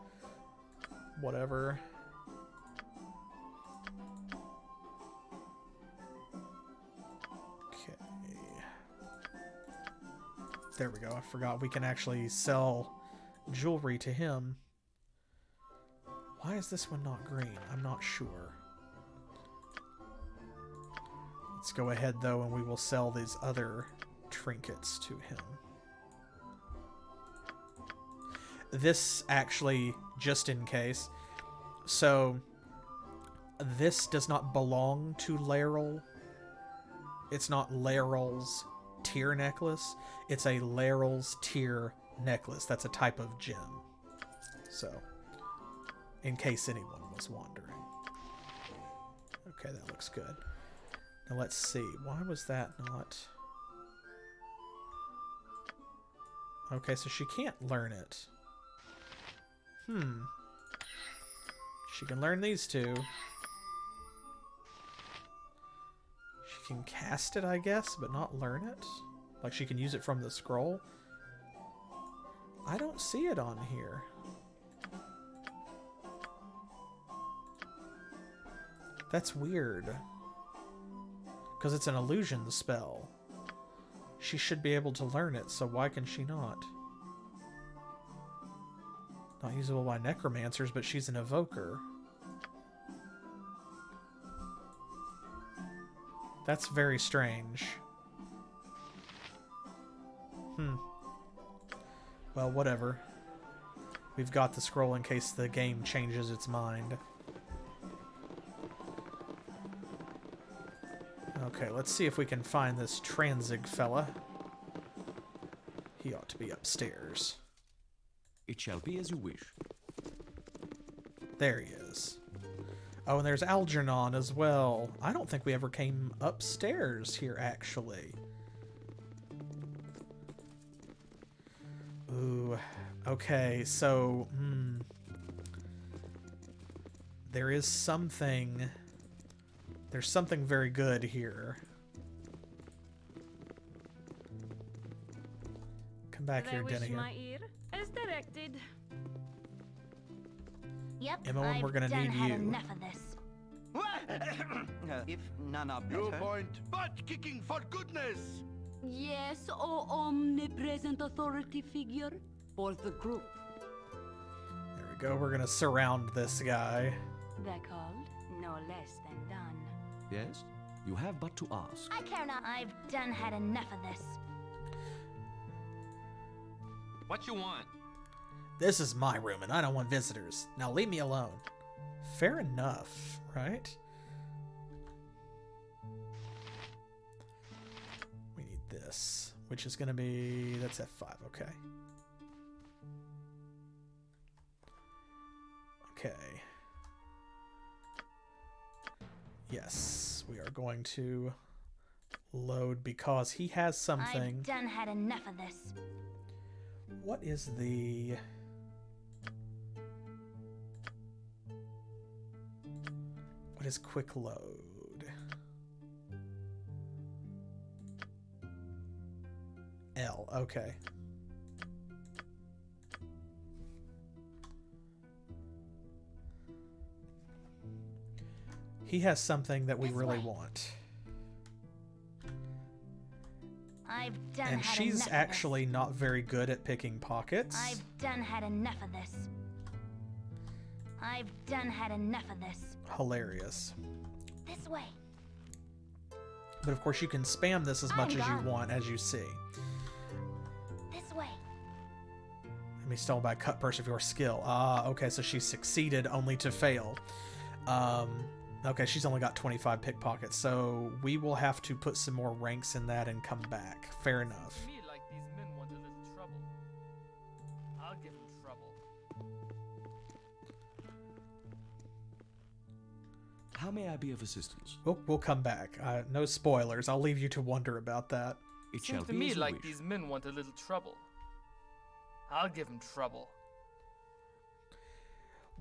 Whatever. Okay. There we go. I forgot we can actually sell jewelry to him. Why is this one not green? I'm not sure. Let's go ahead, though, and we will sell these other trinkets to him. This actually, just in case, so this does not belong to Laeral. It's not Laeral's tear necklace. It's a Laeral's tear necklace. That's a type of gem. So, in case anyone was wondering. Okay, that looks good. Now let's see. Why was that not... Okay, so she can't learn it. She can learn these two. She can cast it, I guess, but not learn it? Like she can use it from the scroll? I don't see it on here. That's weird. Because it's an illusion spell. She should be able to learn it, so why can she not? Not usable by necromancers, but she's an evoker. That's very strange. Well, whatever. We've got the scroll in case the game changes its mind. Okay, let's see if we can find this Tranzig fella. He ought to be upstairs. It shall be as you wish. There he is. Oh, and there's Algernon as well. I don't think we ever came upstairs here, actually. Ooh, okay, so, there is something... There's something very good here. Come back here, Denny. My ear, as directed. Yep, Emma, we're gonna I've done need had you. enough of this. If none are Your better. point. Butt kicking for goodness. Yes, O omnipresent authority figure for the group. There we go. We're gonna surround this guy. That called, no less than done. Yes? You have but to ask. I care not. I've done had enough of this. What you want? This is my room, and I don't want visitors. Now leave me alone. Fair enough, right? We need this, which is gonna be... That's F5, okay. Okay. Yes, we are going to load because he has something. I've done had enough of this. What is the... What is quick load? L, okay. He has something that we This really way. want. I've done And had she's enough of actually not very good at picking pockets. this. I've done had enough of this. I've done had enough of this. Hilarious. This way. But of course you can spam this as much I'm as you gone. want, as you see. This way. Enemy stolen by cut purse of your skill. Ah, okay, so she succeeded only to fail. Okay, she's only got 25 pickpockets, so we will have to put some more ranks in that and come back. Fair enough. Me like these men want a little trouble. I'll give them trouble. How may I be of assistance? We'll come back. No spoilers. I'll leave you to wonder about that. It shall Seems to be me as you like wish. these men want a little trouble. I'll give them trouble.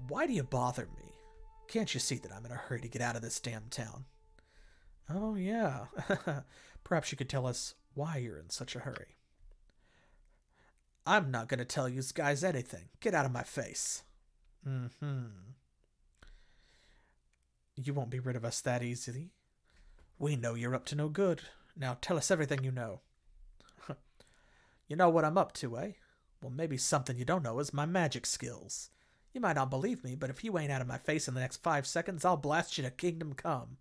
Why do you bother me? Can't you see that I'm in a hurry to get out of this damn town? Oh, yeah. Perhaps you could tell us why you're in such a hurry. I'm not going to tell you guys anything. Get out of my face. You won't be rid of us that easily. We know you're up to no good. Now tell us everything you know. You know what I'm up to, eh? Well, maybe something you don't know is my magic skills. You might not believe me, but if you ain't out of my face in the next 5 seconds, I'll blast you to Kingdom Come.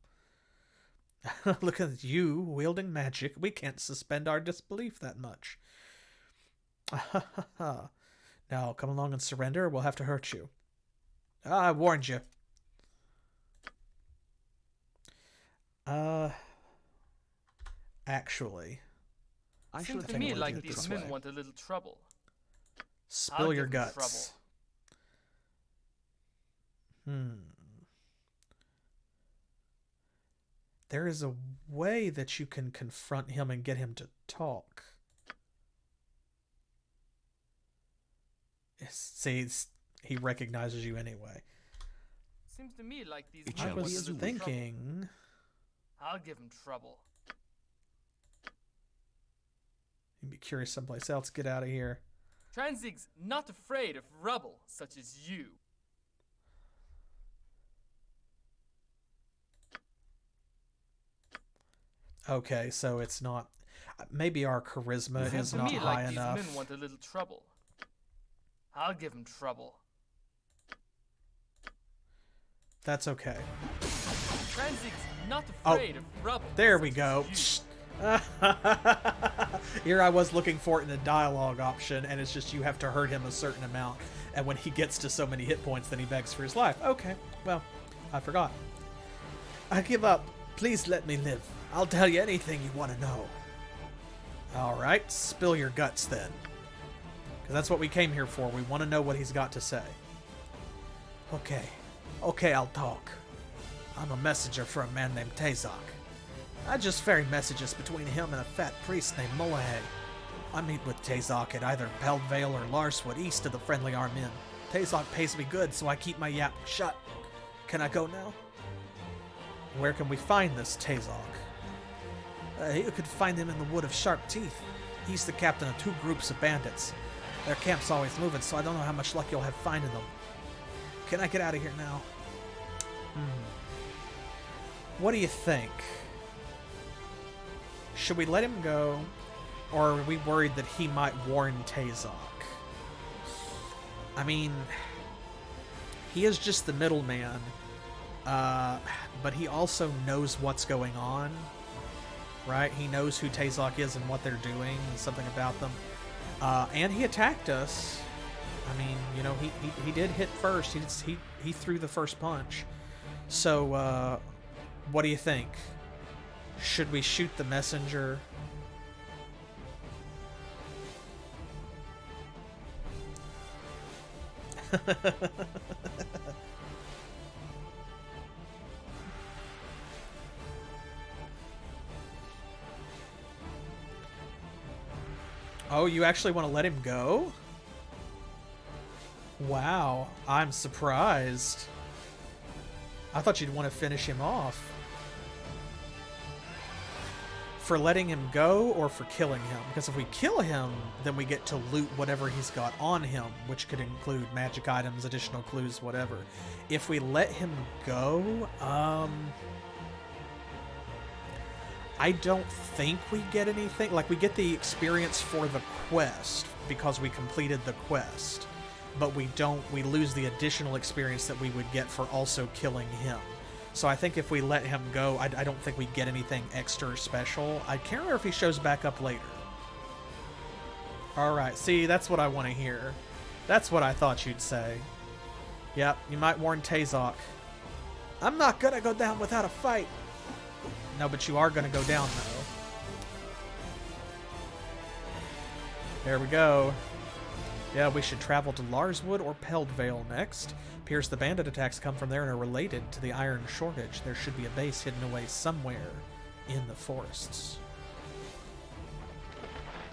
Look at you, wielding magic. We can't suspend our disbelief that much. Now, come along and surrender, or we'll have to hurt you. I warned you. Actually, I shall Seems to think me about like it these this men way. want a little trouble. spill I'll your give 'em guts. There is a way that you can confront him and get him to talk. See, he recognizes you anyway. Seems to me like these It men I shall want be a was as you little wish. trouble. thinking... I'll give them trouble. You'd be curious someplace else. Get out of here. Tranzig's not afraid of rubble such as you. Okay, so it's not... Maybe our charisma You is seem not to me high like enough. These men want a little trouble. I'll give them trouble. That's okay. Tranzig's not afraid of trouble. There we go. Here I was looking for it in the dialogue option, and it's just you have to hurt him a certain amount. And when he gets to so many hit points, then he begs for his life. Okay, well, I forgot. I give up. Please let me live. I'll tell you anything you want to know. Alright, spill your guts then. Because that's what we came here for. We want to know what he's got to say. Okay, I'll talk. I'm a messenger for a man named Tazok. I just ferry messages between him and a fat priest named Mullahay. I meet with Tazok at either Peldvale or Larswood, east of the Friendly Arm Inn. Tazok pays me good, so I keep my yap shut. Can I go now? Where can we find this Tazok? You could find him in the Wood of Sharp Teeth. He's the captain of 2 groups of bandits. Their camp's always moving, so I don't know how much luck you'll have finding them. Can I get out of here now? What do you think? Should we let him go? Or are we worried that he might warn Tazok? I mean, he is just the middleman, but he also knows what's going on, right? He knows who Tazok is and what they're doing and something about them. And he attacked us. I mean, you know, he did hit first. He threw the first punch. So, what do you think? Should we shoot the messenger? Oh, you actually want to let him go? Wow, I'm surprised. I thought you'd want to finish him off. For letting him go or for killing him? Because if we kill him, then we get to loot whatever he's got on him, which could include magic items, additional clues, whatever. If we let him go, I don't think we get anything. Like, we get the experience for the quest because we completed the quest, but we lose the additional experience that we would get for also killing him. So I think if we let him go, I don't think we get anything extra or special. I can't remember if he shows back up later. Alright, see, that's what I want to hear. That's what I thought you'd say. Yep, you might warn Tazok. I'm not gonna go down without a fight. No, but you are gonna go down, though. There we go. Yeah, we should travel to Larswood or Peldvale next. Appears the bandit attacks come from there and are related to the iron shortage. There should be a base hidden away somewhere in the forests.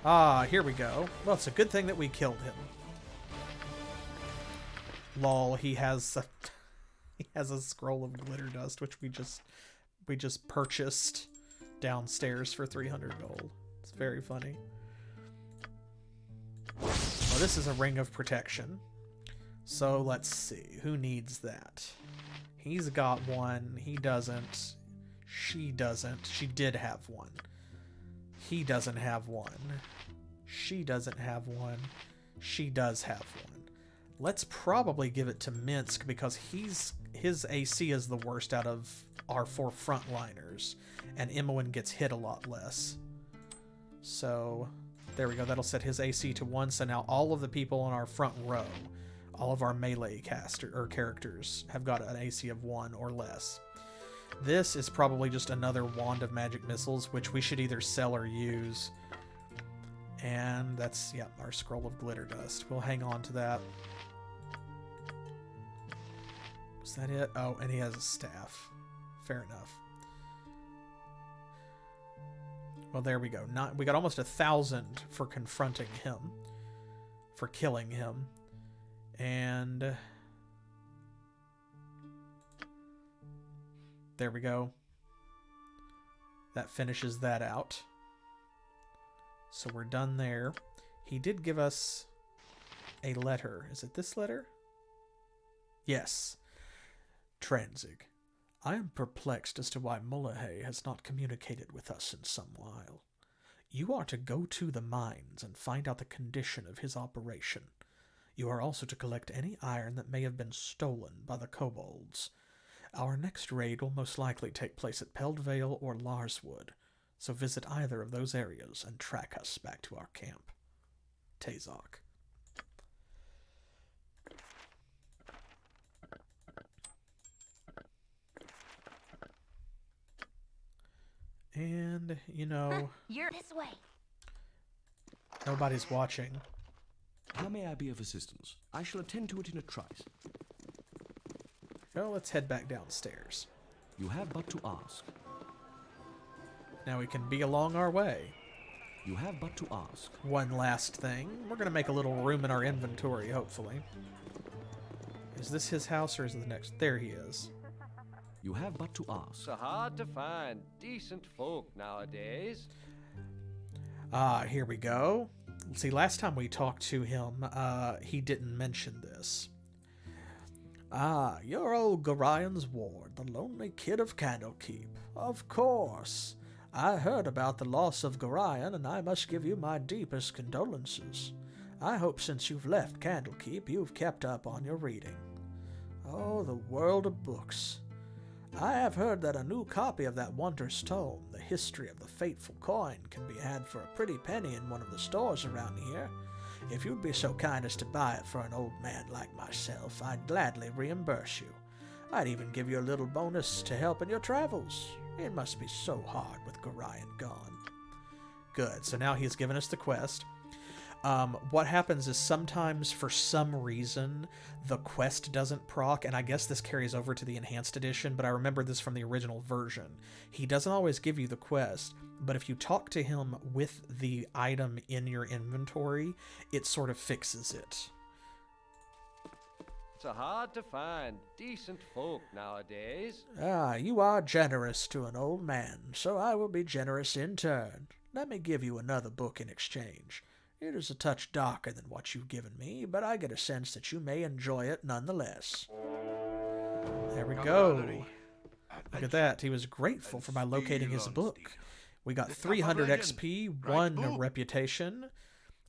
Ah, here we go. Well, it's a good thing that we killed him. Lol, he has a scroll of glitter dust, which we just purchased downstairs for 300 gold. It's very funny. Oh, this is a ring of protection. So let's see. Who needs that? He's got one. He doesn't. She doesn't. She did have one. He doesn't have one. She doesn't have one. She does have one. Let's probably give it to Minsk because his AC is the worst out of our 4 frontliners, and Imoen gets hit a lot less. So there we go. That'll set his AC to 1. So now all of the people on our front row, all of our melee characters have got an AC of 1 or less. This is probably just another wand of magic missiles, which we should either sell or use. And that's, yeah, our scroll of glitter dust. We'll hang on to that. Is that it? Oh, and he has a staff. Fair enough. Well, there we go. We got almost 1,000 for confronting him, for killing him. And there we go. That finishes that out. So we're done there. He did give us a letter. Is it this letter? Yes. Tranzig. I am perplexed as to why Mullahay has not communicated with us in some while. You are to go to the mines and find out the condition of his operation. You are also to collect any iron that may have been stolen by the kobolds. Our next raid will most likely take place at Peldvale or Larswood, so visit either of those areas and track us back to our camp. Tazok. And, you know... You're this way. Nobody's watching. How may I be of assistance? I shall attend to it in a trice. Well, let's head back downstairs. You have but to ask. Now we can be along our way. You have but to ask. One last thing. We're going to make a little room in our inventory, hopefully. Is this his house or is it the next? There he is. You have but to ask. So hard to find decent folk nowadays. Ah, here we go. See, last time we talked to him, he didn't mention this. Ah, you're old Gorian's ward, the lonely kid of Candlekeep. Of course. I heard about the loss of Gorian, and I must give you my deepest condolences. I hope since you've left Candlekeep, you've kept up on your reading. Oh, the world of books. I have heard that a new copy of that wondrous tome, The History of the Fateful Coin, can be had for a pretty penny in one of the stores around here. If you'd be so kind as to buy it for an old man like myself, I'd gladly reimburse you. I'd even give you a little bonus to help in your travels. It must be so hard with Gorian gone. Good, so now he's given us the quest. What happens is sometimes, for some reason, the quest doesn't proc, and I guess this carries over to the Enhanced Edition, but I remember this from the original version. He doesn't always give you the quest, but if you talk to him with the item in your inventory, it sort of fixes it. So hard to find decent folk nowadays. Ah, you are generous to an old man, so I will be generous in turn. Let me give you another book in exchange. It is a touch darker than what you've given me, but I get a sense that you may enjoy it nonetheless. There we go. Look at that. He was grateful for my locating his book. We got 300 XP, 1 reputation.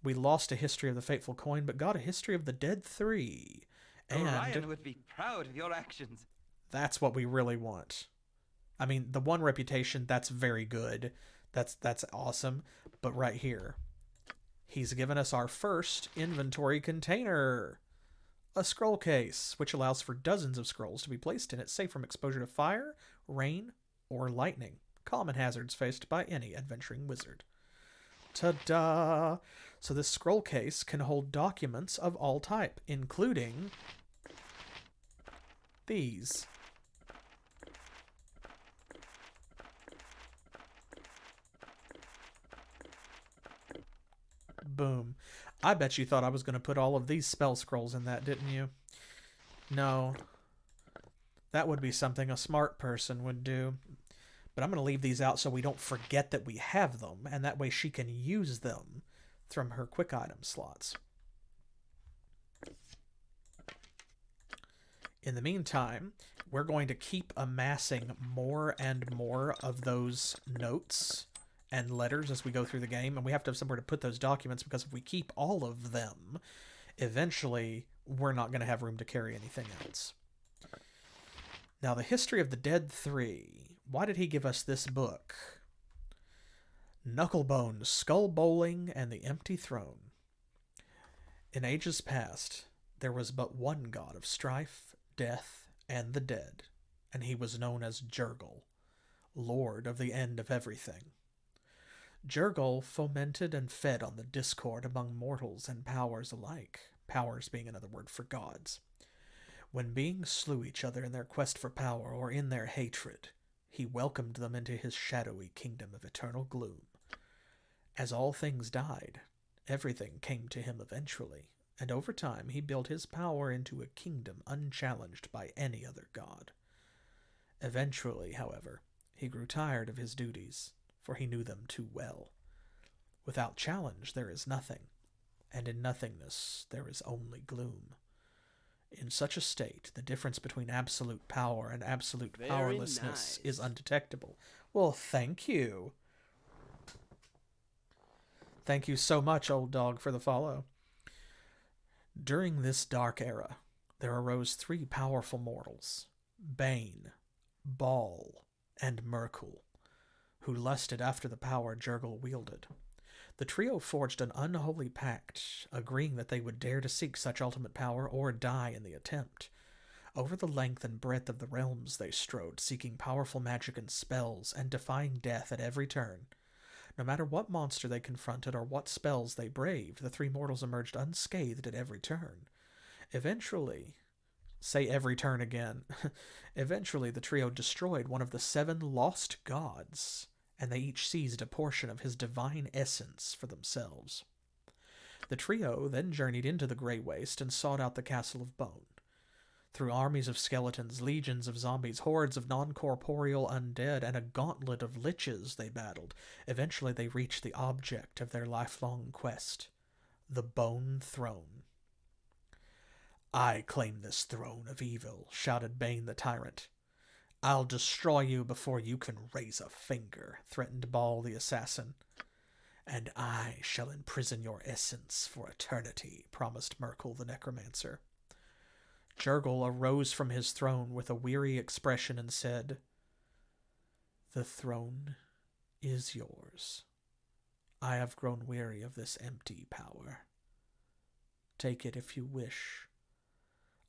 We lost a history of the Fateful Coin, but got a history of the Dead 3. And Orion would be proud of your actions. That's what we really want. I mean, the 1 reputation, that's very good. That's awesome. But right here, he's given us our first inventory container. A scroll case, which allows for dozens of scrolls to be placed in it, safe from exposure to fire, rain, or lightning. Common hazards faced by any adventuring wizard. Ta-da! So this scroll case can hold documents of all type, including these. Boom. I bet you thought I was going to put all of these spell scrolls in that, didn't you? No. That would be something a smart person would do. But I'm going to leave these out so we don't forget that we have them, and that way she can use them from her quick item slots. In the meantime, we're going to keep amassing more and more of those notes and letters as we go through the game, and we have to have somewhere to put those documents, because if we keep all of them, eventually we're not going to have room to carry anything else. Now, the History of the Dead 3. Why did he give us this book? Knucklebone, Skull Bowling, and the Empty Throne. In ages past, there was but one god of strife, death, and the dead, and he was known as Jurgle, Lord of the End of Everything. Jurgle fomented and fed on the discord among mortals and powers alike, powers being another word for gods. When beings slew each other in their quest for power or in their hatred, he welcomed them into his shadowy kingdom of eternal gloom. As all things died, everything came to him eventually, and over time he built his power into a kingdom unchallenged by any other god. Eventually, however, he grew tired of his duties, for he knew them too well. Without challenge there is nothing, and in nothingness there is only gloom. In such a state, the difference between absolute power and absolute powerlessness is undetectable. Well, thank you. Thank you so much, old dog, for the follow. During this dark era, there arose 3 powerful mortals, Bane, Baal, and Merkul, who lusted after the power Jurgle wielded. The trio forged an unholy pact, agreeing that they would dare to seek such ultimate power or die in the attempt. Over the length and breadth of the realms they strode, seeking powerful magic and spells, and defying death at every turn. No matter what monster they confronted or what spells they braved, the 3 mortals emerged unscathed at every turn. Eventually, say every turn again, eventually the trio destroyed one of the 7 lost gods, and they each seized a portion of his divine essence for themselves. The trio then journeyed into the Grey Waste and sought out the Castle of Bone. Through armies of skeletons, legions of zombies, hordes of non-corporeal undead, and a gauntlet of liches they battled, eventually they reached the object of their lifelong quest, the Bone Throne. "I claim this throne of evil," shouted Bane the Tyrant. "I'll destroy you before you can raise a finger," threatened Baal the Assassin. "And I shall imprison your essence for eternity," promised Merkul the Necromancer. Jurgle arose from his throne with a weary expression and said, "The throne is yours. I have grown weary of this empty power. Take it if you wish.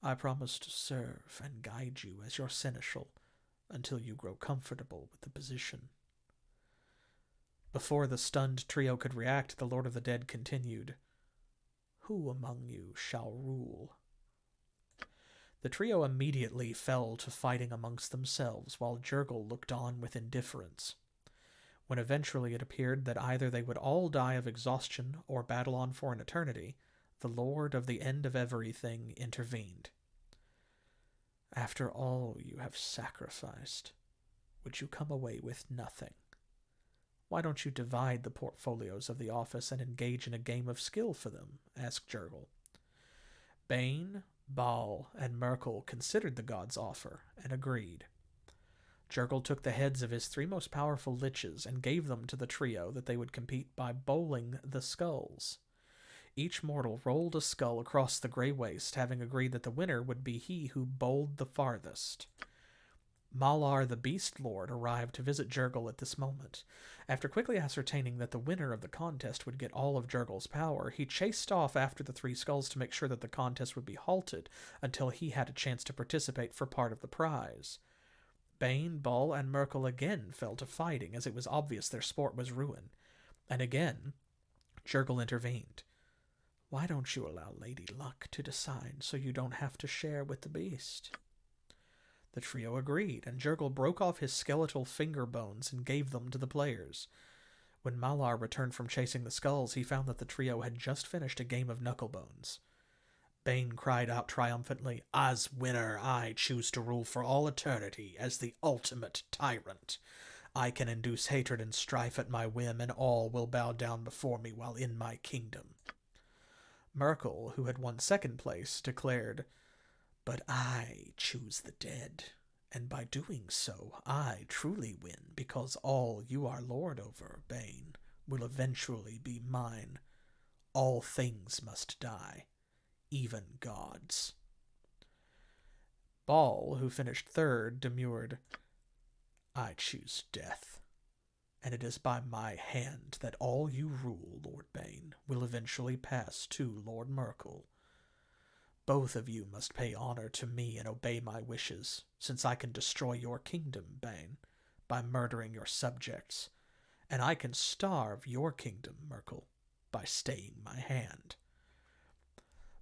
I promise to serve and guide you as your seneschal until you grow comfortable with the position." Before the stunned trio could react, the Lord of the Dead continued, "Who among you shall rule?" The trio immediately fell to fighting amongst themselves, while Jurgle looked on with indifference. When eventually it appeared that either they would all die of exhaustion or battle on for an eternity, the Lord of the End of Everything intervened. "After all you have sacrificed, would you come away with nothing? Why don't you divide the portfolios of the office and engage in a game of skill for them?" asked Jurgle. Bane, Baal, and Merkul considered the god's offer and agreed. Jurgle took the heads of his 3 most powerful liches and gave them to the trio that they would compete by bowling the skulls. Each mortal rolled a skull across the Grey Waste, having agreed that the winner would be he who bowled the farthest. Malar the Beast Lord arrived to visit Jurgle at this moment. After quickly ascertaining that the winner of the contest would get all of Jurgle's power, he chased off after the 3 skulls to make sure that the contest would be halted until he had a chance to participate for part of the prize. Bane, Baal, and Merkul again fell to fighting, as it was obvious their sport was ruin. And again, Jurgle intervened. "Why don't you allow Lady Luck to decide so you don't have to share with the beast?" The trio agreed, and Jurgle broke off his skeletal finger bones and gave them to the players. When Malar returned from chasing the skulls, he found that the trio had just finished a game of knucklebones. Bane cried out triumphantly, "As winner, I choose to rule for all eternity as the ultimate tyrant. I can induce hatred and strife at my whim, and all will bow down before me while in my kingdom." Merkul, who had won 2nd place, declared, "But I choose the dead, and by doing so, I truly win, because all you are lord over, Bane, will eventually be mine. All things must die, even gods." Baal, who finished 3rd, demurred, "I choose death, and it is by my hand that all you rule, Lord Bane, will eventually pass to Lord Merkul. Both of you must pay honor to me and obey my wishes, since I can destroy your kingdom, Bane, by murdering your subjects, and I can starve your kingdom, Merkul, by staying my hand."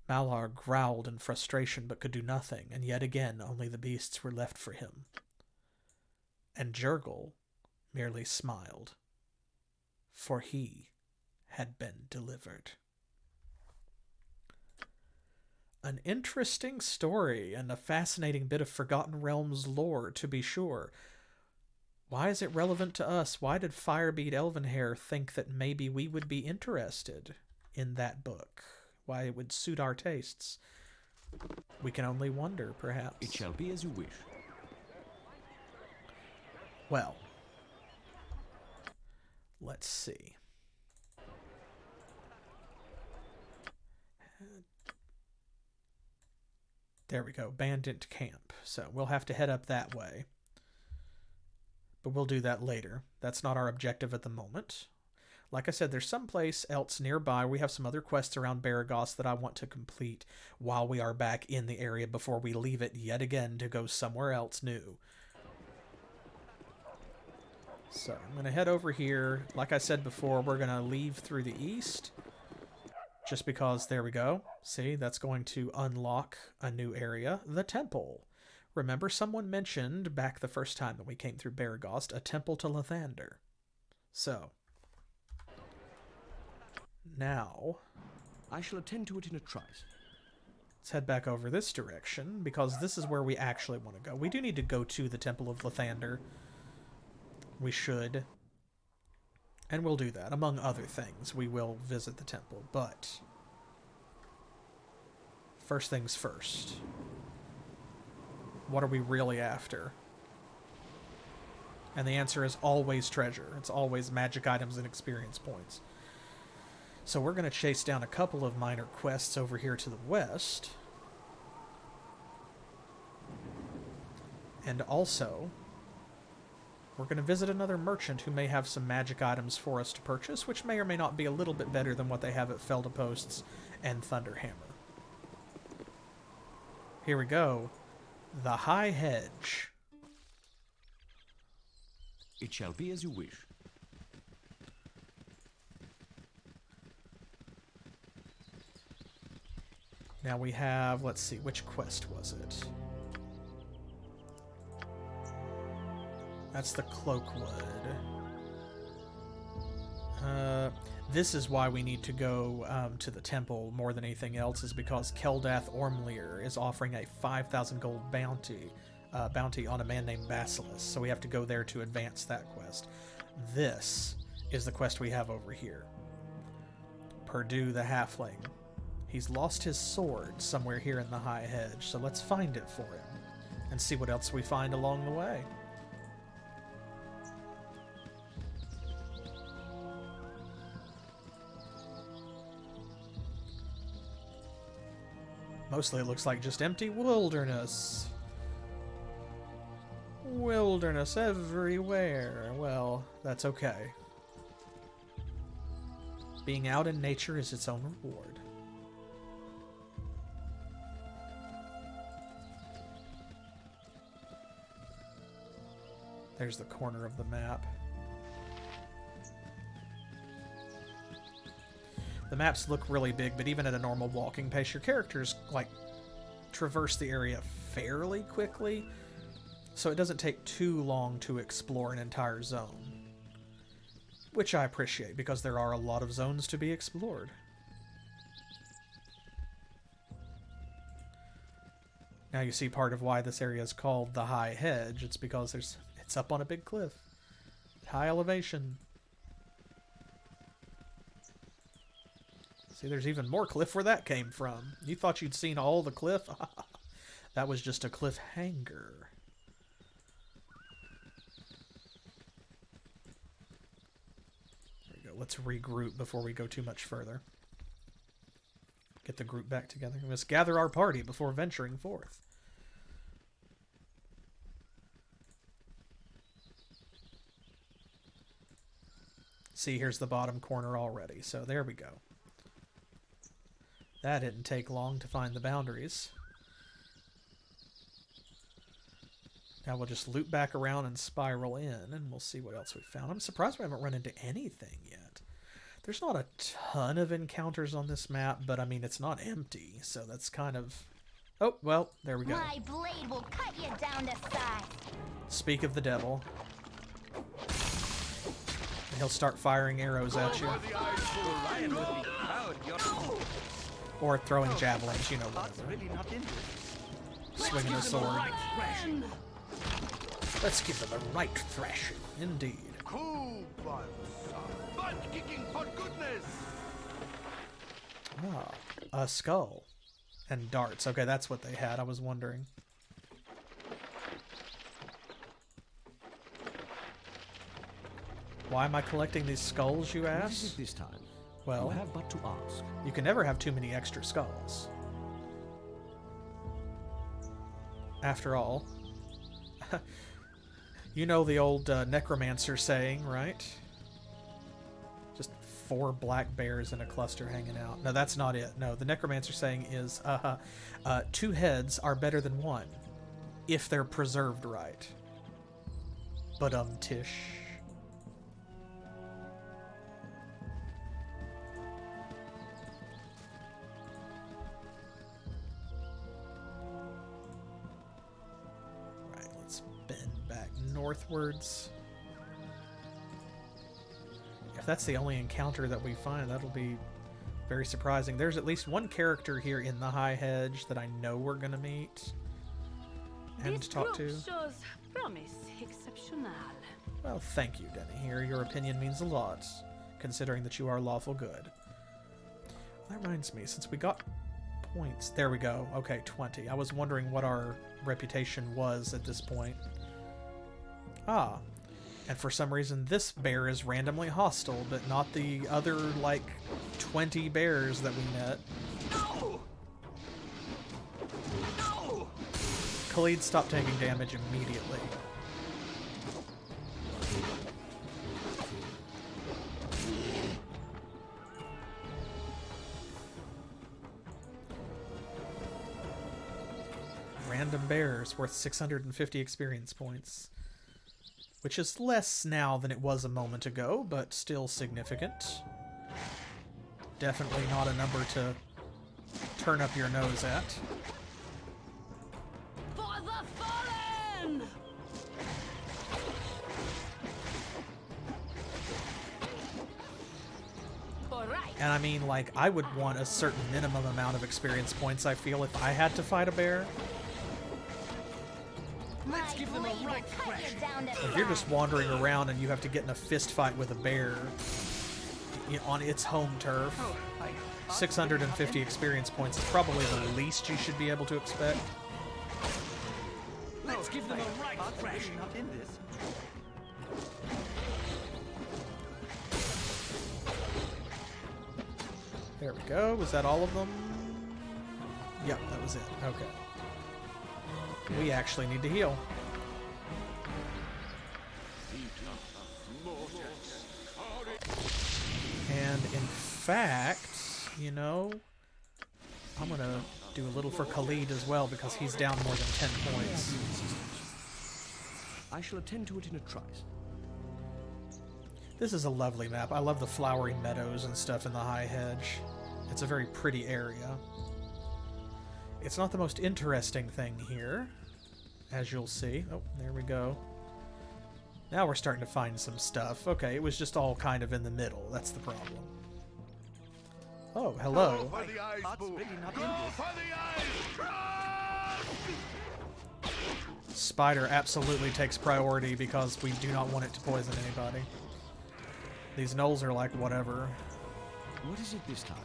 Malar growled in frustration but could do nothing, and yet again only the beasts were left for him. And Jurgle merely smiled, for he had been delivered. An interesting story and a fascinating bit of Forgotten Realms lore, to be sure. Why is it relevant to us? Why did Firebeat Elvenhair think that maybe we would be interested in that book? Why it would suit our tastes? We can only wonder, perhaps. It shall be as you wish. Well, let's see. There we go, bandit camp. So we'll have to head up that way. But we'll do that later. That's not our objective at the moment. Like I said, there's someplace else nearby. We have some other quests around Beregost that I want to complete while we are back in the area before we leave it yet again to go somewhere else new. So I'm going to head over here. Like I said before, we're going to leave through the east. Just because, there we go. See, that's going to unlock a new area, the temple. Remember, someone mentioned back the first time that we came through Beregost, a temple to Lathander. So, now, I shall attend to it in a trice. Let's head back over this direction, because this is where we actually want to go. We do need to go to the Temple of Lathander. We should. And we'll do that. Among other things, we will visit the temple, but first things first. What are we really after? And the answer is always treasure. It's always magic items and experience points. So we're going to chase down a couple of minor quests over here to the west. And also, we're going to visit another merchant who may have some magic items for us to purchase, which may or may not be a little bit better than what they have at Feldeposts and Thunderhammer. Here we go. The High Hedge. It shall be as you wish. Now we have, let's see, which quest was it? That's the Cloakwood. This is why we need to go to the temple more than anything else, is because Keldath Ormlir is offering a 5,000 gold bounty on a man named Basilisk. So we have to go there to advance that quest. This is the quest we have over here. Purdue the Halfling. He's lost his sword somewhere here in the High Hedge, so let's find it for him and see what else we find along the way. Mostly it looks like just empty wilderness. Wilderness everywhere. Well, that's okay. Being out in nature is its own reward. There's the corner of the map. The maps look really big, but even at a normal walking pace, your characters, like, traverse the area fairly quickly, so it doesn't take too long to explore an entire zone. Which I appreciate, because there are a lot of zones to be explored. Now you see part of why this area is called the High Hedge. It's because it's up on a big cliff. High elevation. See, there's even more cliff where that came from. You thought you'd seen all the cliff? That was just a cliffhanger. There we go. Let's regroup before we go too much further. Get the group back together. We must gather our party before venturing forth. See, here's the bottom corner already. So there we go. That didn't take long to find the boundaries. Now we'll just loop back around and spiral in, and we'll see what else we found. I'm surprised we haven't run into anything yet. There's not a ton of encounters on this map, but I mean, it's not empty, so that's kind of... Oh, well, there we go. My blade will cut you down to size. Speak of the devil. And he'll start firing arrows at you. Or throwing javelins, you know, whatever. Swinging a sword. Let's give them a right thrashing, indeed. Cool, butt kicking for goodness. Ah, a skull. And darts. Okay, that's what they had. I was wondering. Why am I collecting these skulls, you ask? What is it this time? Well, you have but to ask. You can never have too many extra skulls. after all. You know the old necromancer saying, right? Just 4 black bears in a cluster hanging out. No, that's not it. No, the necromancer saying is, 2 heads are better than 1, if they're preserved right. But tish. Right, let's bend back northwards. If that's the only encounter that we find, that'll be very surprising. There's at least one character here in the High Hedge that I know we're gonna meet and talk to. Shows promise exceptional. Well, thank you, Denny here. Your opinion means a lot, considering that you are lawful good. That reminds me, since we got points... There we go. Okay, 20. I was wondering what our reputation was at this point. Ah. And for some reason, this bear is randomly hostile, but not the other, like, 20 bears that we met. No! No! Khalid stopped taking damage immediately. Random bears worth 650 experience points. Which is less now than it was a moment ago, but still significant. Definitely not a number to turn up your nose at. For the fallen! And I mean, like, I would want a certain minimum amount of experience points, I feel, if I had to fight a bear. Let's give them a right crash. If you're just wandering around and you have to get in a fist fight with a bear on its home turf, 650 experience points is probably the least you should be able to expect. Let's give them a right crash. Not in this. There we go. Was that all of them? Yep, that was it. Okay. We actually need to heal. And in fact, you know, I'm going to do a little for Khalid as well because he's down more than 10 points. I shall attend to it in a trice. This is a lovely map. I love the flowery meadows and stuff in the High Hedge. It's a very pretty area. It's not the most interesting thing here, as you'll see. Oh, there we go. Now we're starting to find some stuff. Okay, it was just all kind of in the middle. That's the problem. Oh, hello. Go for the eyes, boo. Go for the eyes! Spider absolutely takes priority because we do not want it to poison anybody. These gnolls are like whatever. What is it this time?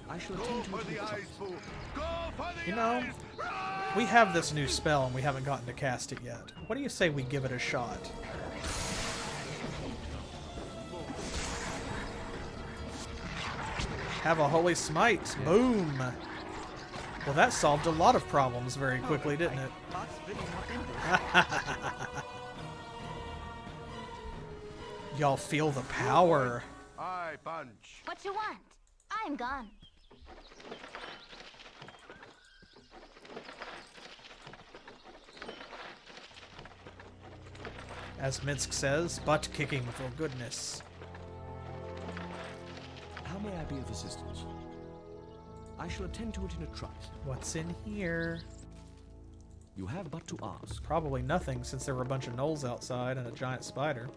I shall Go attend to for it the in a eyes, trice. boo. Go for the You know, eyes! we have this new spell and we haven't gotten to cast it yet. What do you say we give it a shot? Have a holy smite. Boom. Well, that solved a lot of problems very quickly, didn't it? Y'all feel the power. Aye, bunch. What you want? I'm gone. As Minsk says, butt kicking for goodness. How may I be of assistance? I shall attend to it in a trice. What's in here? You have but to ask. Probably nothing since there were a bunch of gnolls outside and a giant spider.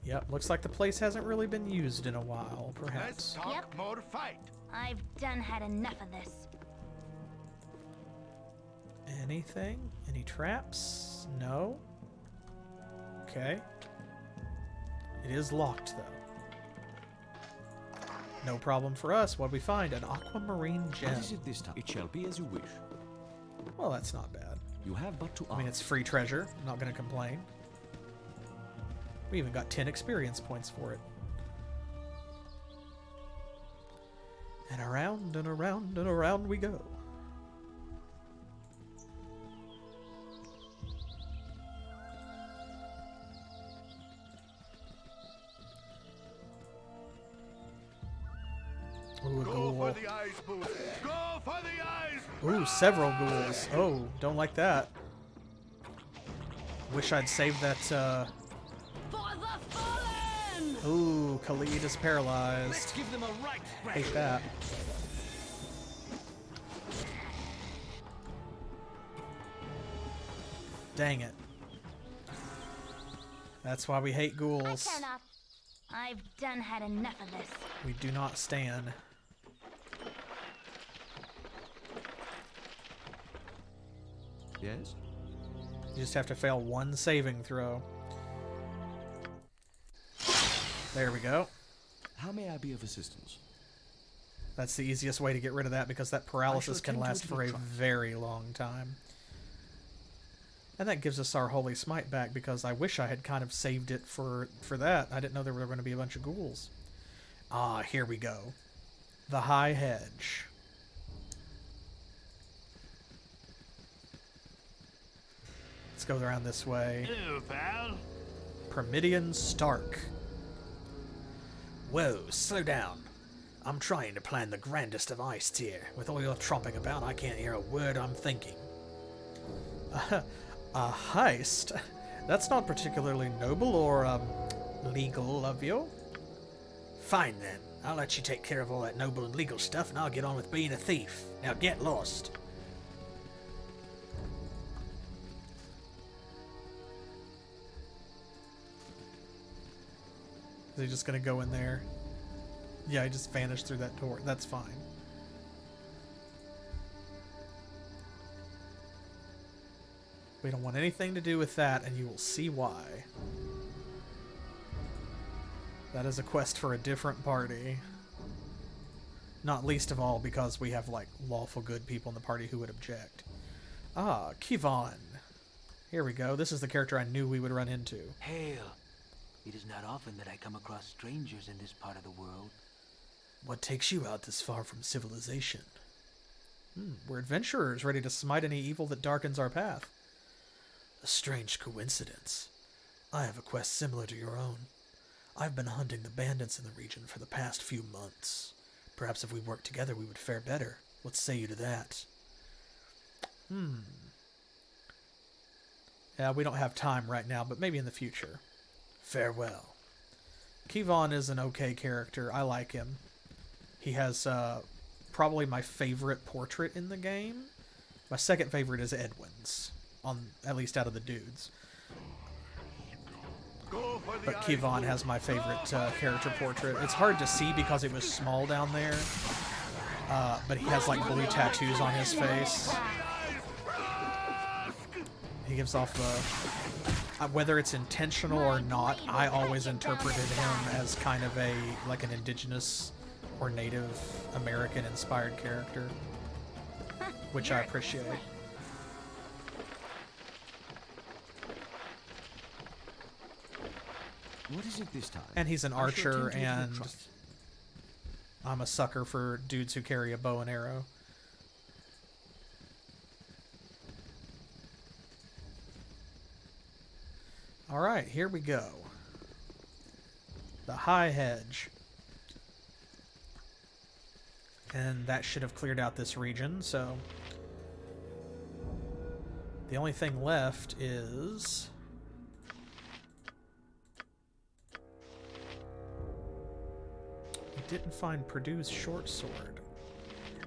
Yep, looks like the place hasn't really been used in a while, Let's perhaps. talk more fight. I've done had enough of this. Anything? Any traps? No? Okay. It is locked, though. No problem for us. What'd we find? An aquamarine gem. What is it this time? It shall be as you wish. Well, that's not bad. You have but to ask. I mean, it's free treasure. I'm not going to complain. We even got 10 experience points for it. And around and around and around we go. the eyes, Boo. Go for the eyes. Ooh, several ghouls. Oh, don't like that. Wish I'd saved that, For the fallen! Ooh, Khalid is paralyzed. Let's give them a right Hate that. Dang it. That's why we hate My ghouls. turn off. I've done had enough of this. We do not stand. Yes? You just have to fail one saving throw. There we go. How may I be of assistance? That's the easiest way to get rid of that because that paralysis can attend to last it for a with trust. very long time. And that gives us our Holy Smite back because I wish I had kind of saved it for that. I didn't know there were going to be a bunch of ghouls. Ah, here we go. The High Hedge. Let's go around this way. Hello, pal. Permidian Stark. Whoa, slow down. I'm trying to plan the grandest of heists here. With all your tromping about, I can't hear a word I'm thinking. A heist? That's not particularly noble or, legal of you. Fine then. I'll let you take care of all that noble and legal stuff, and I'll get on with being a thief. Now get lost. Is he just gonna go in there? Yeah, he just vanished through that door. That's fine. We don't want anything to do with that, and you will see why. That is a quest for a different party. Not least of all because we have, like, lawful good people in the party who would object. Ah, Kivon. Here we go. This is the character I knew we would run into. Hail! It is not often that I come across strangers in this part of the world. What takes you out this far from civilization? We're adventurers ready to smite any evil that darkens our path. A strange coincidence. I have a quest similar to your own. I've been hunting the bandits in the region for the past few months. Perhaps if we worked together we would fare better. What say you to that? Yeah, we don't have time right now, but maybe in the future. Farewell. Kivon is an okay character. I like him. He has probably my favorite portrait in the game. My second favorite is Edwin's, at least out of the dudes. But Kivon has my favorite character portrait. It's hard to see because it was small down there, but he has like blue tattoos on his face. He gives off the... whether it's intentional or not, I always interpreted him as kind of like an indigenous or Native American inspired character, which I appreciate. What is it this time? And he's an I shall archer, attend to it with and trust. I'm a sucker for dudes who carry a bow and arrow. Alright, here we go. The High Hedge. And that should have cleared out this region, so... The only thing left is... We didn't find Purdue's short sword.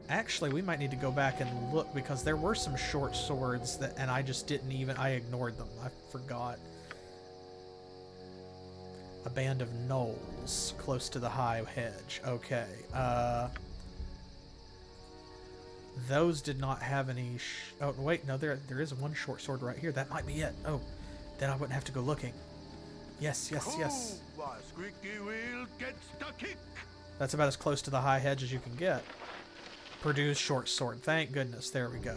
Actually, we might need to go back and look, because there were some short swords that, and I just didn't even... I ignored them. I forgot. A band of gnolls close to the High Hedge. Okay. Those did not have any... oh, wait. No, there is one short sword right here. That might be it. Oh, then I wouldn't have to go looking. Yes, yes, yes. Why, squeaky wheel gets the kick. That's about as close to the High Hedge as you can get. Purdue's short sword. Thank goodness. There we go.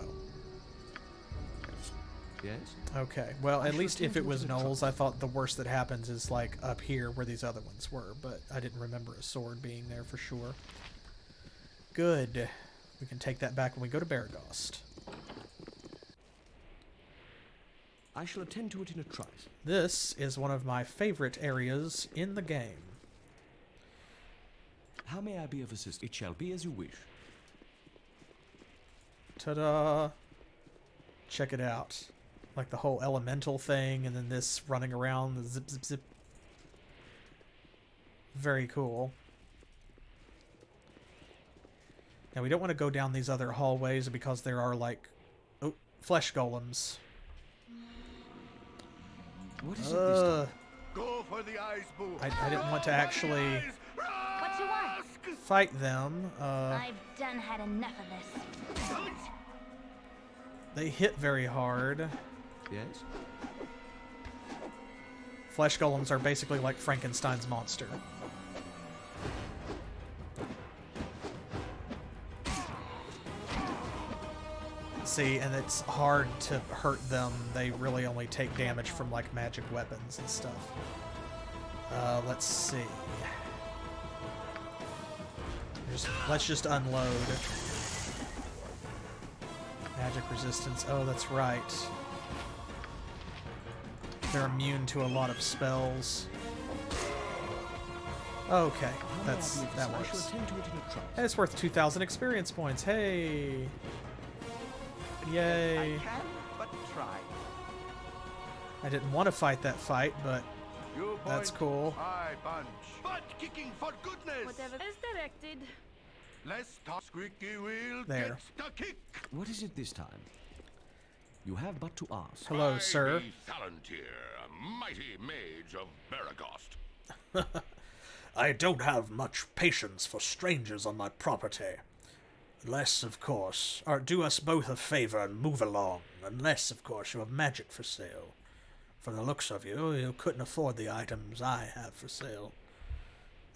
Yes? Okay. Well, at least if it was gnolls, I thought the worst that happens is like up here where these other ones were, but I didn't remember a sword being there for sure. Good. We can take that back when we go to Beregost. I shall attend to it in a trice. This is one of my favorite areas in the game. How may I be of assistance? It shall be as you wish. Ta-da! Check it out. Like the whole elemental thing, and then this running around, the zip, zip, zip. Very cool. Now, we don't want to go down these other hallways because there are, like, flesh golems. What is it this time? Go for the eyes, boo. I didn't want to actually What you want? fight them. I've done had enough of this. They hit very hard. Yes? Flesh golems are basically like Frankenstein's monster. See, and it's hard to hurt them. They really only take damage from like magic weapons and stuff. Let's see. Let's just unload. Magic resistance. Oh, that's right. They're immune to a lot of spells. Okay, that works. And it's worth 2,000 experience points. Hey! Yay! I can but try. I didn't want to fight that fight, but that's cool. Aye, bunch. Butt kicking for goodness. Whatever is directed. Let's talk. Squeaky wheel There. gets the kick. What is it this time? You have but to ask. Hello, sir. Lathander, a mighty mage of Beregost. I don't have much patience for strangers on my property. Unless, of course, or do us both a favor and move along. Unless, of course, you have magic for sale. From the looks of you, you couldn't afford the items I have for sale.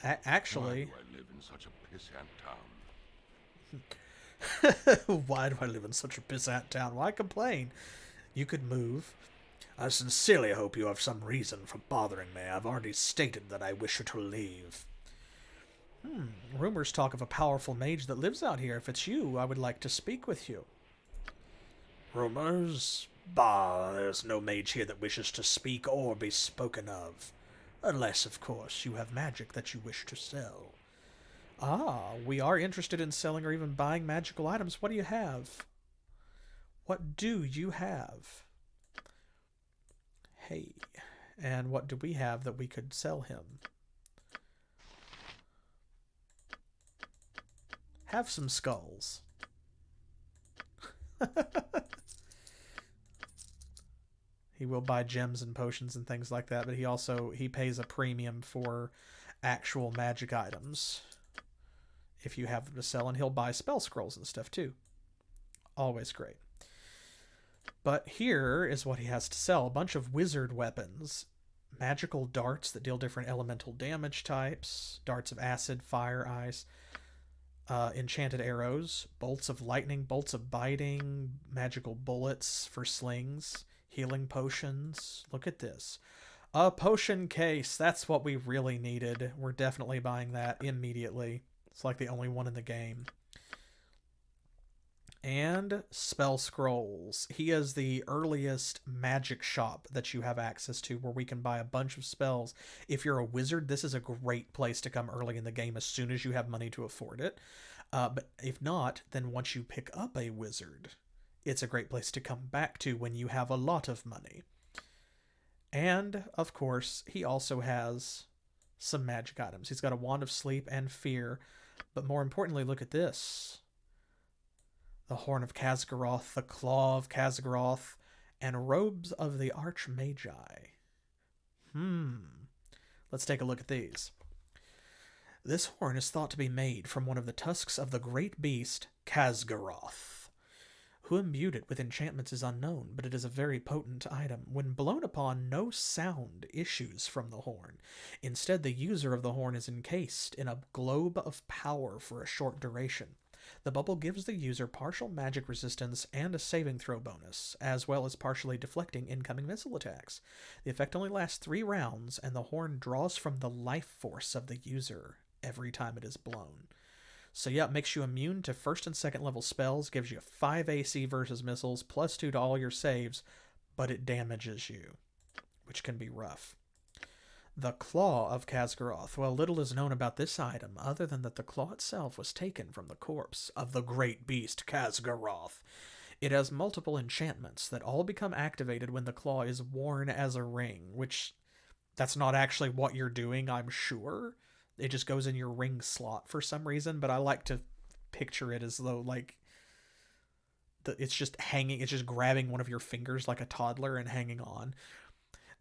Actually... Why do I live in such a pissant town? Why do I live in such a pissant town? Why complain? You could move. I sincerely hope you have some reason for bothering me. I've already stated that I wish you to leave. Rumors talk of a powerful mage that lives out here. If it's you, I would like to speak with you. Rumors? Bah, there's no mage here that wishes to speak or be spoken of. Unless, of course, you have magic that you wish to sell. Ah, we are interested in selling or even buying magical items. What do you have? What do you have? Hey, and what do we have that we could sell him? Have some skulls. He will buy gems and potions and things like that, but he pays a premium for actual magic items if you have them to sell, and he'll buy spell scrolls and stuff too. Always great. But here is what he has to sell. A bunch of wizard weapons, magical darts that deal different elemental damage types, darts of acid, fire, ice, enchanted arrows, bolts of lightning, bolts of biting, magical bullets for slings, healing potions. Look at this. A potion case. That's what we really needed. We're definitely buying that immediately. It's like the only one in the game. And spell scrolls. He is the earliest magic shop that you have access to where we can buy a bunch of spells. If you're a wizard, this is a great place to come early in the game as soon as you have money to afford it. But if not, then once you pick up a wizard, it's a great place to come back to when you have a lot of money. And, of course, he also has some magic items. He's got a Wand of Sleep and Fear. But more importantly, look at this. The Horn of Khasgarath, the Claw of Khasgarath, and Robes of the Archmagi. Let's take a look at these. This horn is thought to be made from one of the tusks of the great beast, Khasgarath. Who imbued it with enchantments is unknown, but it is a very potent item. When blown upon, no sound issues from the horn. Instead, the user of the horn is encased in a globe of power for a short duration. The bubble gives the user partial magic resistance and a saving throw bonus, as well as partially deflecting incoming missile attacks. The effect only lasts 3 rounds, and the horn draws from the life force of the user every time it is blown. So yeah, it makes you immune to 1st and 2nd level spells, gives you 5 AC versus missiles, +2 to all your saves, but it damages you, which can be rough. The Claw of Khasgarath. Well, little is known about this item, other than that the claw itself was taken from the corpse of the great beast Khasgarath. It has multiple enchantments that all become activated when the claw is worn as a ring, which that's not actually what you're doing, I'm sure. It just goes in your ring slot for some reason, but I like to picture it as though, like, it's just hanging, it's just grabbing one of your fingers like a toddler and hanging on.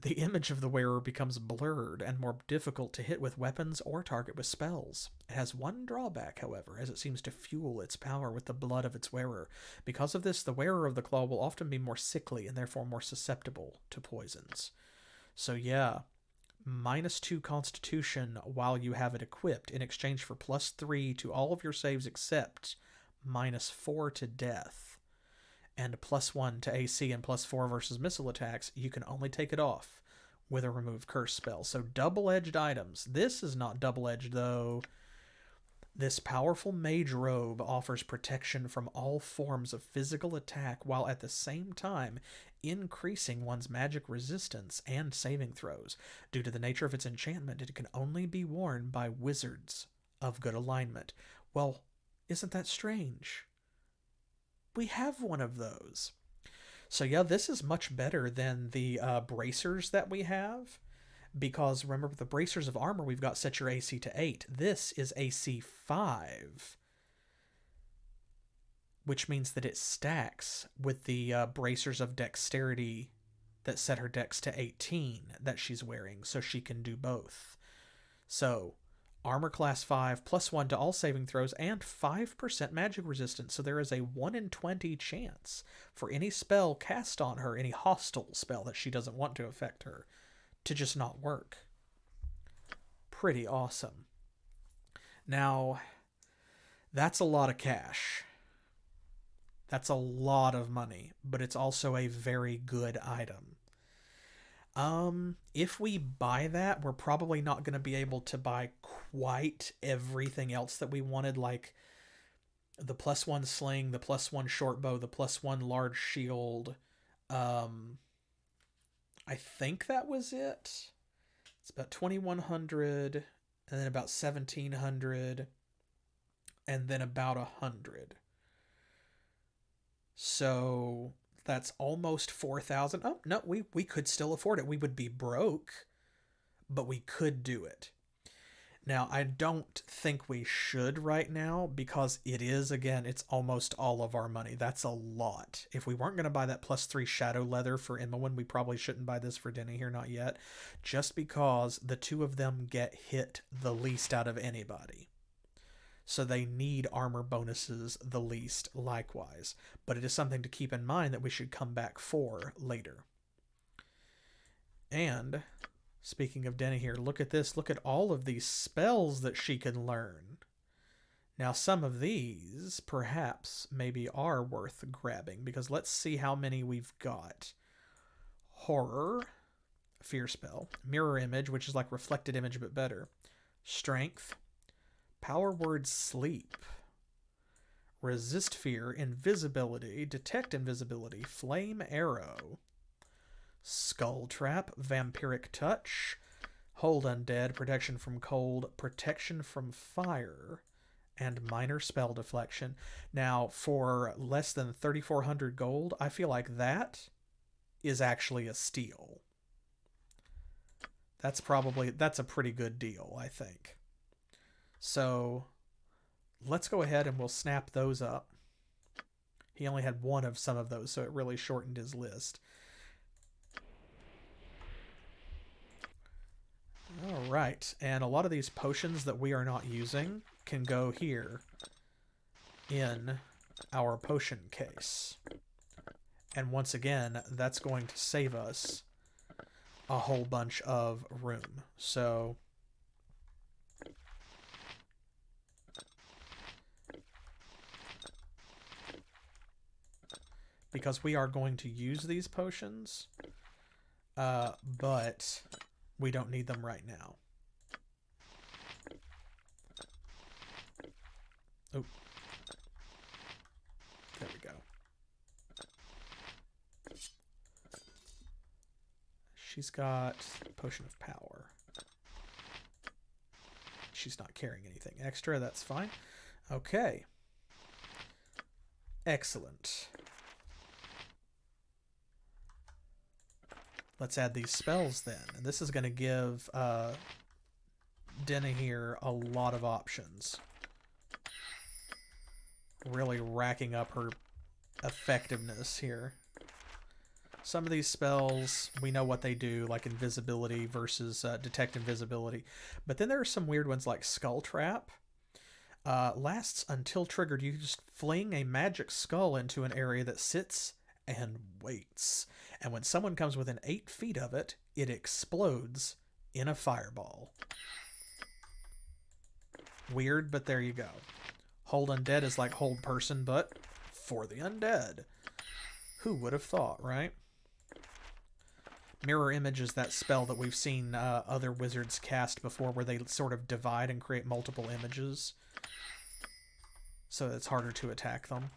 The image of the wearer becomes blurred and more difficult to hit with weapons or target with spells. It has one drawback, however, as it seems to fuel its power with the blood of its wearer. Because of this, the wearer of the claw will often be more sickly and therefore more susceptible to poisons. So yeah, -2 Constitution while you have it equipped in exchange for +3 to all of your saves except -4 to death. And +1 to AC and +4 versus missile attacks. You can only take it off with a remove curse spell. So double-edged items. This is not double-edged though. This powerful mage robe offers protection from all forms of physical attack while at the same time increasing one's magic resistance and saving throws. Due to the nature of its enchantment, it can only be worn by wizards of good alignment. Well, isn't that strange? We have one of those. So yeah, this is much better than the bracers that we have, because remember, the bracers of armor we've got set your AC to 8. This is AC 5, which means that it stacks with the bracers of dexterity that set her dex to 18 that she's wearing, so she can do both. So armor class 5, +1 to all saving throws, and 5% magic resistance. So there is a 1 in 20 chance for any spell cast on her, any hostile spell that she doesn't want to affect her, to just not work. Pretty awesome. Now, that's a lot of cash. That's a lot of money, but it's also a very good item. If we buy that, we're probably not going to be able to buy quite everything else that we wanted, like the +1 sling, the +1 short bow, the +1 large shield. I think that was it. It's about 2,100, and then about 1,700, and then about 100. So that's almost 4,000. Oh, no, we could still afford it. We would be broke, but we could do it. Now, I don't think we should right now, because it is, again, it's almost all of our money. That's a lot. If we weren't going to buy that +3 shadow leather for Imowen, we probably shouldn't buy this for Denny here, not yet, just because the two of them get hit the least out of anybody. So they need armor bonuses the least likewise. But it is something to keep in mind that we should come back for later. And speaking of Denny here, look at this. Look at all of these spells that she can learn. Now, some of these perhaps maybe are worth grabbing, because let's see how many we've got. Horror, fear spell, mirror image, which is like reflected image but better. Strength, power word sleep, resist fear, invisibility, detect invisibility, flame arrow, skull trap, vampiric touch, hold undead, protection from cold, protection from fire, and minor spell deflection. Now, for less than 3,400 gold, I feel like that is actually a steal. That's a pretty good deal, I think. So let's go ahead and we'll snap those up. He only had one of some of those, so it really shortened his list. All right, and a lot of these potions that we are not using can go here in our potion case. And once again, that's going to save us a whole bunch of room. So because we are going to use these potions, but we don't need them right now. Oh, there we go. She's got Potion of Power. she's not carrying anything extra. That's fine. Okay. Excellent. Let's add these spells then. And this is going to give Denna here a lot of options. Really racking up her effectiveness here. Some of these spells, we know what they do, like invisibility versus detect invisibility. But then there are some weird ones like Skull Trap. Lasts until triggered. You just fling a magic skull into an area that sits and waits. And when someone comes within 8 feet of it, it explodes in a fireball. Weird, but there you go. Hold Undead is like Hold Person, but for the undead. Who would have thought, right? Mirror Image is that spell that we've seen other wizards cast before, where they sort of divide and create multiple images, so it's harder to attack them.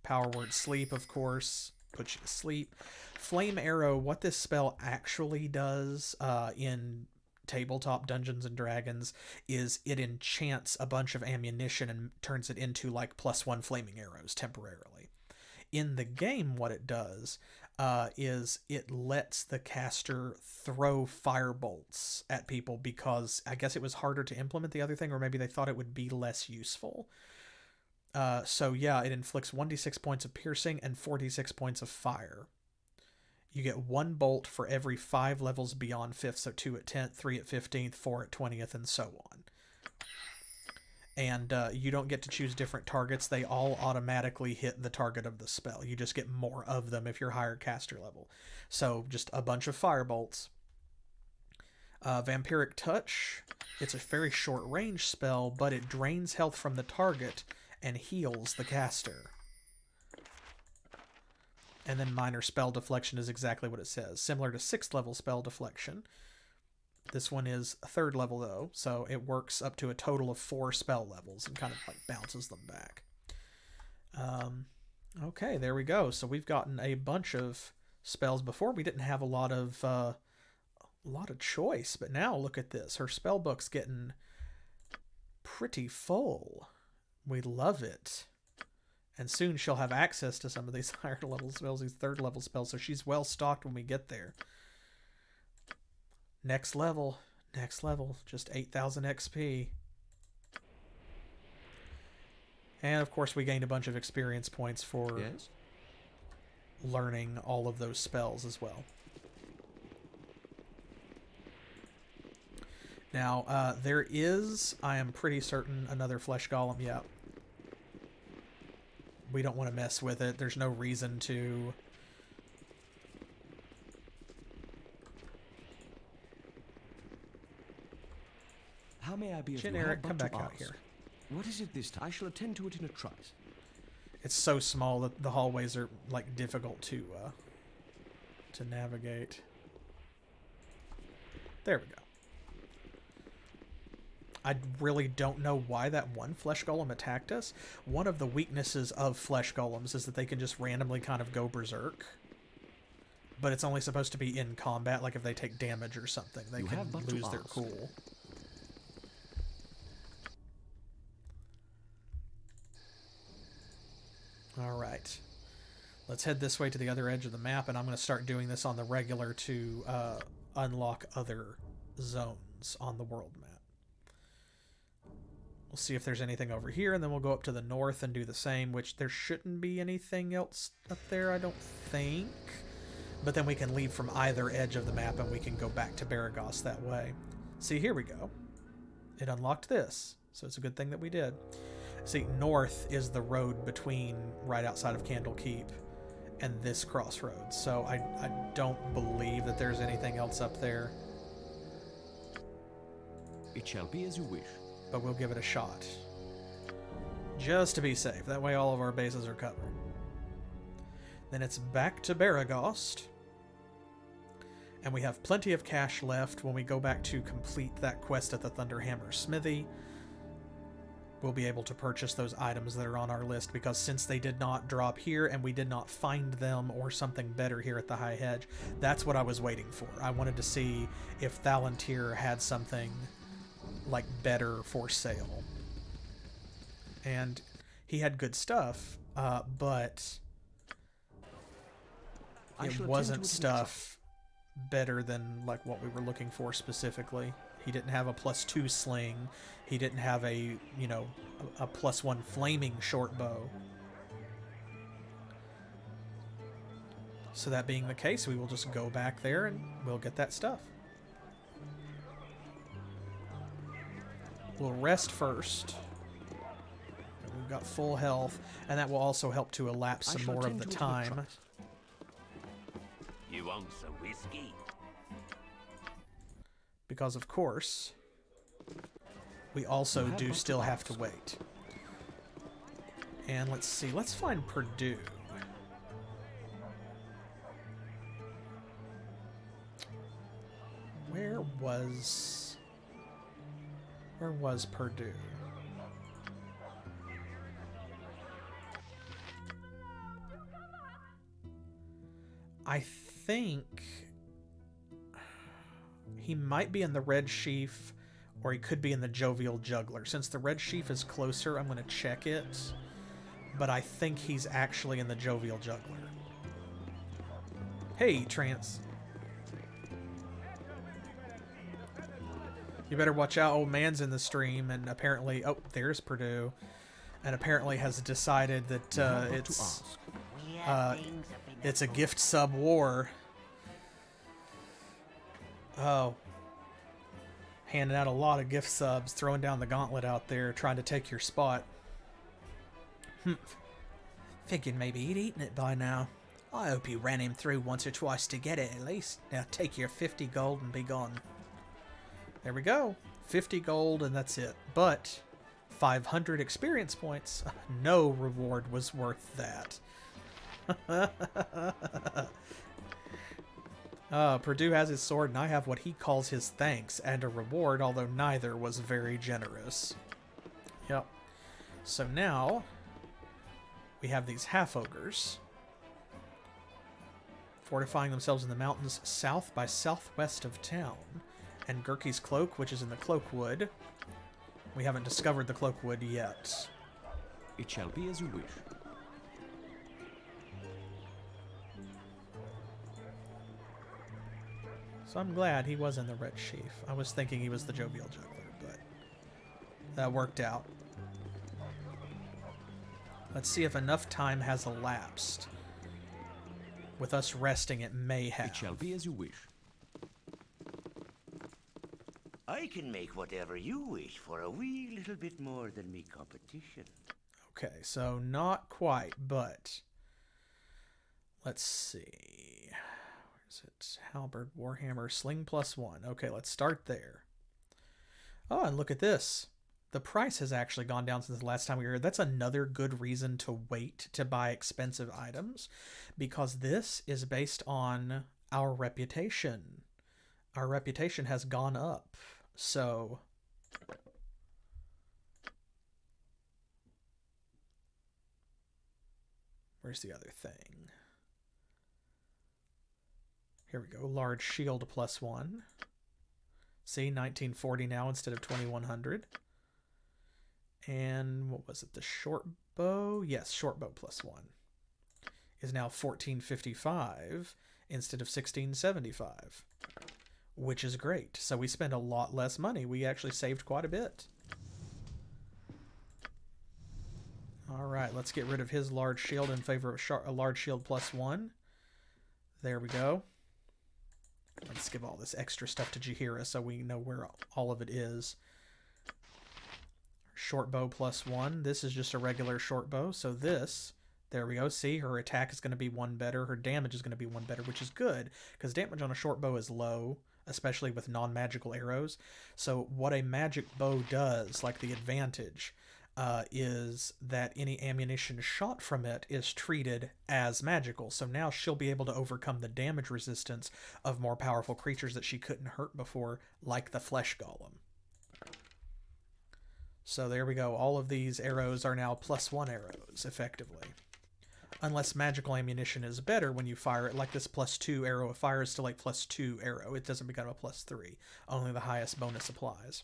Power Word Sleep, of course, puts you to sleep. Flame Arrow, what this spell actually does in tabletop Dungeons and Dragons is it enchants a bunch of ammunition and turns it into like +1 flaming arrows temporarily. In the game, what it does is it lets the caster throw firebolts at people, because I guess it was harder to implement the other thing, or maybe they thought it would be less useful. So yeah, it inflicts 1d6 points of piercing and 4d6 points of fire. You get 1 bolt for every 5 levels beyond 5th, so 2 at 10th, 3 at 15th, 4 at 20th, and so on. And you don't get to choose different targets. They all automatically hit the target of the spell. You just get more of them if you're higher caster level. So just a bunch of firebolts. Vampiric Touch. It's a very short range spell, but it drains health from the target and heals the caster. And then minor spell deflection is exactly what it says. Similar to 6th level spell deflection. This one is 3rd level though, so it works up to a total of 4 spell levels and kind of like bounces them back. Okay, there we go. So we've gotten a bunch of spells. Before we didn't have a lot of choice, but now look at this. Her spell book's getting pretty full. We love it. And soon she'll have access to some of these higher level spells, these 3rd level spells, so she's well stocked when we get there. Next level, just 8,000 XP. And of course we gained a bunch of experience points for learning all of those spells as well. Now, there is, I am pretty certain, another flesh golem. Yeah. We don't want to mess with it. There's no reason to. How may I be of Eryk, come back out here. What is it this time? I shall attend to it in a trice. It's so small that the hallways are like difficult to navigate. There we go. I really don't know why that one flesh golem attacked us. One of the weaknesses of flesh golems is that they can just randomly kind of go berserk. But it's only supposed to be in combat, like if they take damage or something. They can lose their cool. Alright. Let's head this way to the other edge of the map, and I'm going to start doing this on the regular to unlock other zones on the world map. We'll see if there's anything over here, and then we'll go up to the north and do the same, which there shouldn't be anything else up there, I don't think. But then we can leave from either edge of the map, and we can go back to Beregost that way. See, here we go. It unlocked this, so it's a good thing that we did. See, north is the road between right outside of Candlekeep and this crossroads, so I don't believe that there's anything else up there. It shall be as you wish. But we'll give it a shot. Just to be safe. That way all of our bases are covered. Then it's back to Beregost. And we have plenty of cash left when we go back to complete that quest at the Thunderhammer Smithy. We'll be able to purchase those items that are on our list, because since they did not drop here and we did not find them or something better here at the High Hedge, that's what I was waiting for. I wanted to see if Thalantir had something like better for sale. And he had good stuff, but it wasn't stuff better than like what we were looking for specifically. He didn't have a +2 sling. He didn't have a, you know, a +1 flaming short bow. So that being the case, we will just go back there and we'll get that stuff. We'll rest first. We've got full health, and that will also help to elapse some more of the time. You want some whiskey? Because, of course, we also do still have to wait. And let's see, let's find Purdue. Where was Purdue? I think he might be in the Red Sheaf, or he could be in the Jovial Juggler. Since the Red Sheaf is closer, I'm going to check it. But I think he's actually in the Jovial Juggler. Hey, Trance. You better watch out, old man's in the stream, and apparently... Oh, there's Purdue. And apparently has decided that it's a gift sub war. Oh. Handing out a lot of gift subs, throwing down the gauntlet out there, trying to take your spot. Figured maybe he'd eaten it by now. I hope you ran him through once or twice to get it at least. Now take your 50 gold and be gone. There we go. 50 gold and that's it. But 500 experience points. No reward was worth that. Purdue has his sword, and I have what he calls his thanks and a reward, although neither was very generous. Yep. So now, we have these half-ogres fortifying themselves in the mountains south by southwest of town. And Gurki's Cloak, which is in the Cloakwood. We haven't discovered the Cloakwood yet. It shall be as you wish. So I'm glad he was in the Red Sheaf. I was thinking he was the Jovial Juggler, but that worked out. Let's see if enough time has elapsed. With us resting, it may have. It shall be as you wish. I can make whatever you wish for a wee little bit more than me competition. Okay, so not quite, but let's see. Where's it? Halberd, Warhammer, Sling +1. Okay, let's start there. Oh, and look at this. The price has actually gone down since the last time we were here. That's another good reason to wait to buy expensive items, because this is based on our reputation. Our reputation has gone up. So where's the other thing? Here we go. Large shield +1. See, 1940 now instead of 2100. And what was it? The short bow? Yes, short bow +1 is now 1455 instead of 1675. Which is great. So we spend a lot less money. We actually saved quite a bit. Alright, let's get rid of his large shield in favor of a large shield +1. There we go. Let's give all this extra stuff to Jaheira so we know where all of it is. Short bow +1. This is just a regular short bow. So this... There we go. See, her attack is going to be 1 better. Her damage is going to be 1 better, which is good, because damage on a short bow is low, especially with non-magical arrows. So what a magic bow does, like the advantage, is that any ammunition shot from it is treated as magical. So now she'll be able to overcome the damage resistance of more powerful creatures that she couldn't hurt before, like the Flesh Golem. So there we go. All of these arrows are now +1 arrows, effectively. Unless magical ammunition is better when you fire it, like this +2 arrow of fire is still like +2 arrow. It doesn't become a +3. Only the highest bonus applies.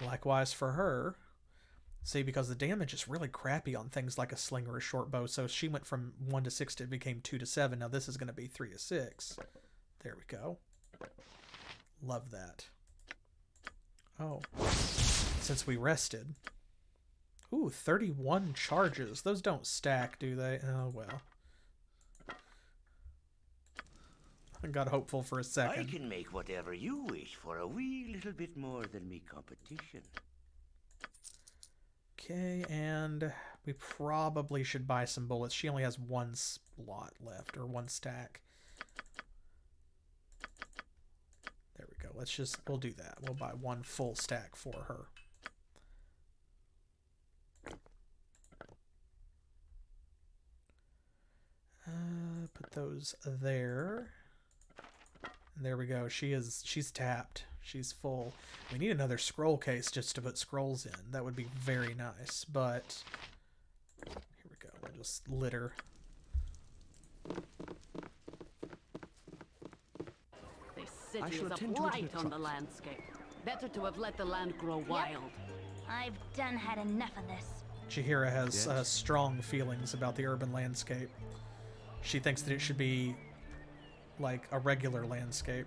Likewise for her. See, because the damage is really crappy on things like a sling or a short bow. So she went from 1 to 6 to it became 2 to 7. Now this is going to be 3 to 6. There we go. Love that. Oh. Since we rested. Ooh, 31 charges. Those don't stack, do they? Oh, well. I got hopeful for a second. I can make whatever you wish for a wee little bit more than me competition. Okay, and we probably should buy some bullets. She only has 1 slot left, or 1 stack. There we go. We'll do that. We'll buy 1 full stack for her. Put those there. And there we go. She's tapped. She's full. We need another scroll case just to put scrolls in. That would be very nice, but here we go. We'll just litter. This city is a blight on the landscape. Better to have let the land grow wild. I've done had enough of this. Chihira has strong feelings about the urban landscape. She thinks that it should be like a regular landscape.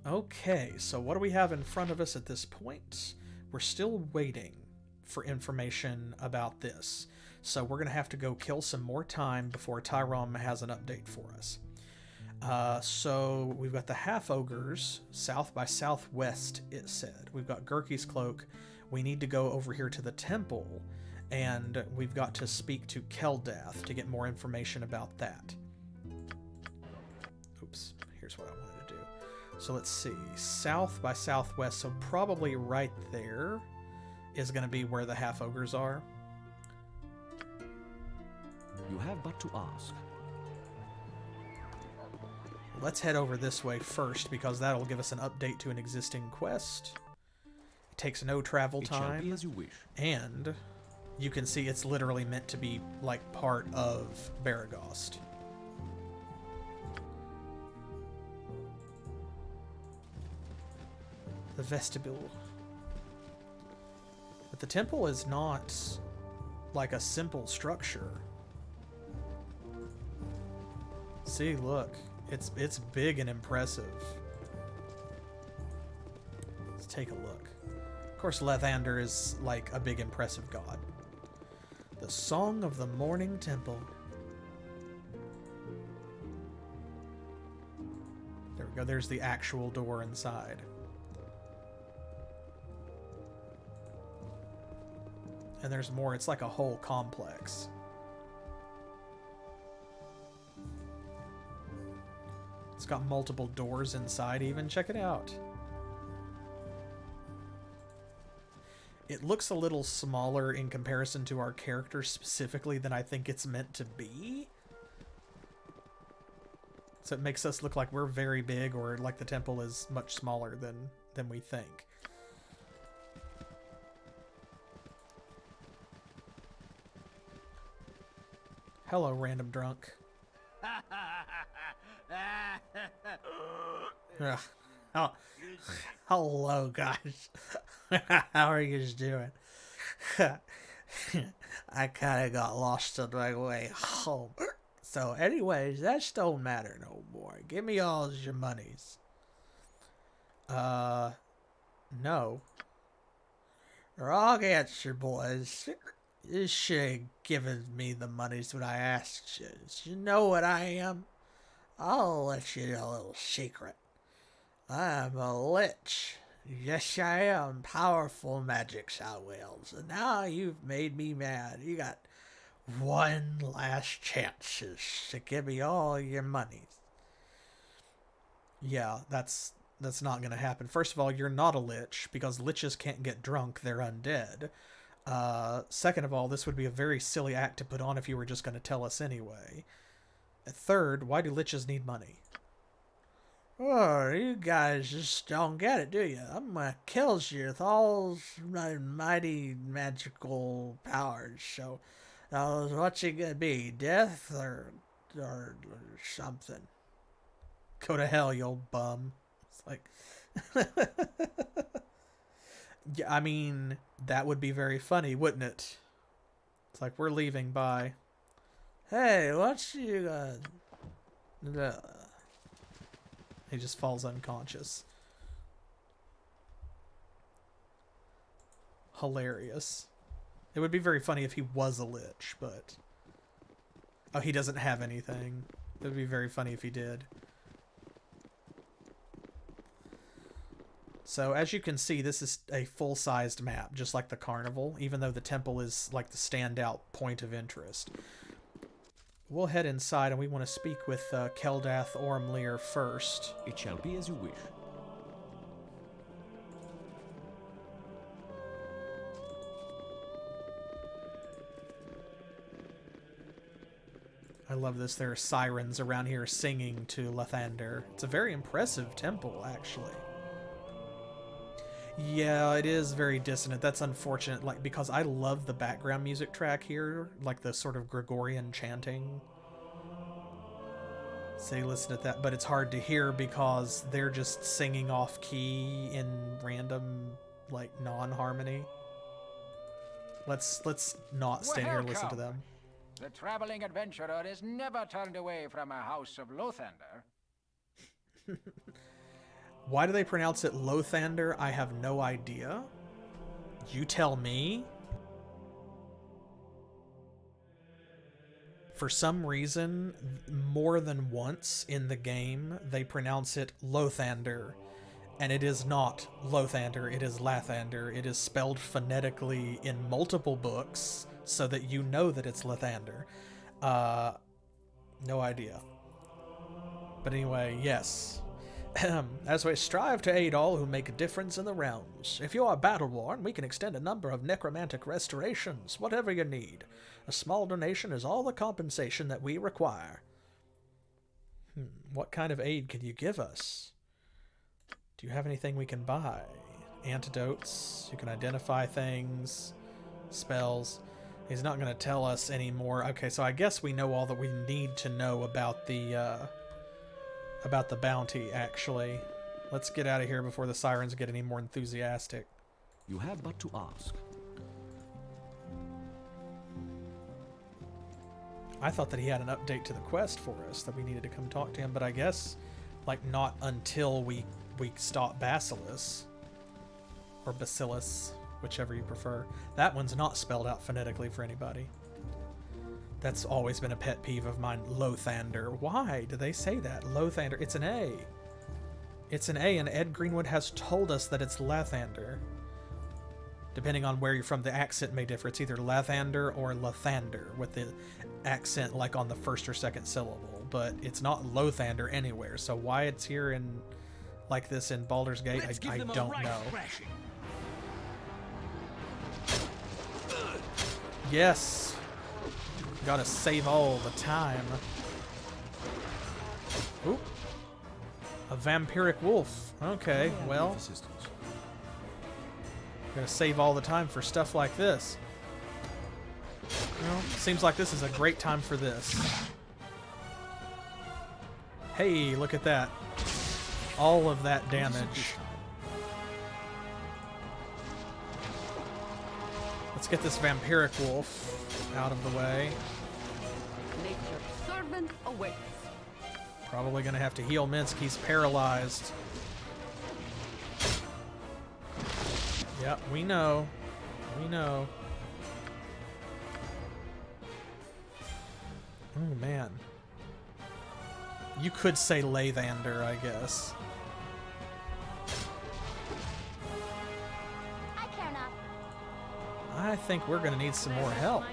Okay, so what do we have in front of us at this point? We're still waiting for information about this. So we're going to have to go kill some more time before Tyrone has an update for us. So we've got the half-ogres, south by southwest, it said. We've got Gurky's Cloak. We need to go over here to the temple, and we've got to speak to Keldath to get more information about that. Oops, here's what I wanted to do. So let's see, south by southwest, so probably right there is going to be where the half-ogres are. You have but to ask. Let's head over this way first, because that'll give us an update to an existing quest. It takes no travel time. It shall be as you wish. And you can see it's literally meant to be like part of Beregost. The vestibule. But the temple is not like a simple structure. See, look. It's big and impressive. Let's take a look. Of course, Lathander is like a big, impressive god. The Song of the Morning Temple. There we go. There's the actual door inside. And there's more. It's like a whole complex. It's got multiple doors inside even. Check it out. It looks a little smaller in comparison to our character specifically than I think it's meant to be. So it makes us look like we're very big, or like the temple is much smaller than we think. Hello, random drunk. Oh, hello, guys. How are you doing? I kind of got lost on my way home. So, anyways, that don't matter no more. Give me all your monies. No. Wrong answer, boys. You should have given me the monies when I asked you. You know what I am? I'll let you know a little secret. I'm a lich. Yes, I am. Powerful magic sound whales. And now you've made me mad. You got one last chance to give me all your monies. Yeah, that's not going to happen. First of all, you're not a lich, because liches can't get drunk. They're undead. Second of all, this would be a very silly act to put on if you were just going to tell us anyway. Third, why do liches need money? Oh, you guys just don't get it, do you? I'm gonna kill you with all my mighty magical powers. So, what's it gonna be? Death or something? Go to hell, you old bum. It's like, Yeah, I mean, that would be very funny, wouldn't it? It's like, we're leaving, bye. Hey, what you got? He just falls unconscious. Hilarious. It would be very funny if he was a lich, but... Oh, he doesn't have anything. It would be very funny if he did. So, as you can see, this is a full-sized map, just like the Carnival, even though the temple is like the standout point of interest. We'll head inside, and we want to speak with Keldath Ormlear first. It shall be as you wish. I love this. There are sirens around here singing to Lathander. It's a very impressive temple, actually. Yeah, it is very dissonant. That's unfortunate, like, because I love the background music track here, like the sort of Gregorian chanting. Say, listen to that, but it's hard to hear because they're just singing off key in random, like, non-harmony. Let's not stand here and listen to them. The traveling adventurer is never turned away from a house of Lathander. Why do they pronounce it Lathander? I have no idea. You tell me. For some reason, more than once in the game, they pronounce it Lathander. And it is not Lathander, it is Lathander. It is spelled phonetically in multiple books so that you know that it's Lathander. No idea. But anyway, yes. As we strive to aid all who make a difference in the realms. If you are battle-worn, we can extend a number of necromantic restorations, whatever you need. A small donation is all the compensation that we require. What kind of aid can you give us? Do you have anything we can buy? Antidotes, you can identify things, spells. He's not going to tell us anymore. Okay, so I guess we know all that we need to know about the bounty, actually. Let's get out of here before the sirens get any more enthusiastic. You have but to ask. I thought that he had an update to the quest for us, that we needed to come talk to him, but I guess, like, not until we stop Basilis. Or Bacillus, whichever you prefer. That one's not spelled out phonetically for anybody. That's always been a pet peeve of mine. Lathander. Why do they say that? Lathander. It's an A. It's an A, and Ed Greenwood has told us that it's Lathander. Depending on where you're from, the accent may differ. It's either Lathander or Lathander, with the accent like on the first or second syllable. But it's not Lathander anywhere. So why it's here in like this in Baldur's Gate, I don't know. Yes. Gotta save all the time. Oop. A vampiric wolf. Okay, well. Gonna save all the time for stuff like this. Well, seems like this is a great time for this. Hey, look at that. All of that damage. Let's get this vampiric wolf out of the way. Nature's servant awaits. Probably gonna have to heal Minsk. He's paralyzed. Yep, we know. We know. Oh, man. You could say Lathander, I guess. I care not. I think we're gonna need some more help.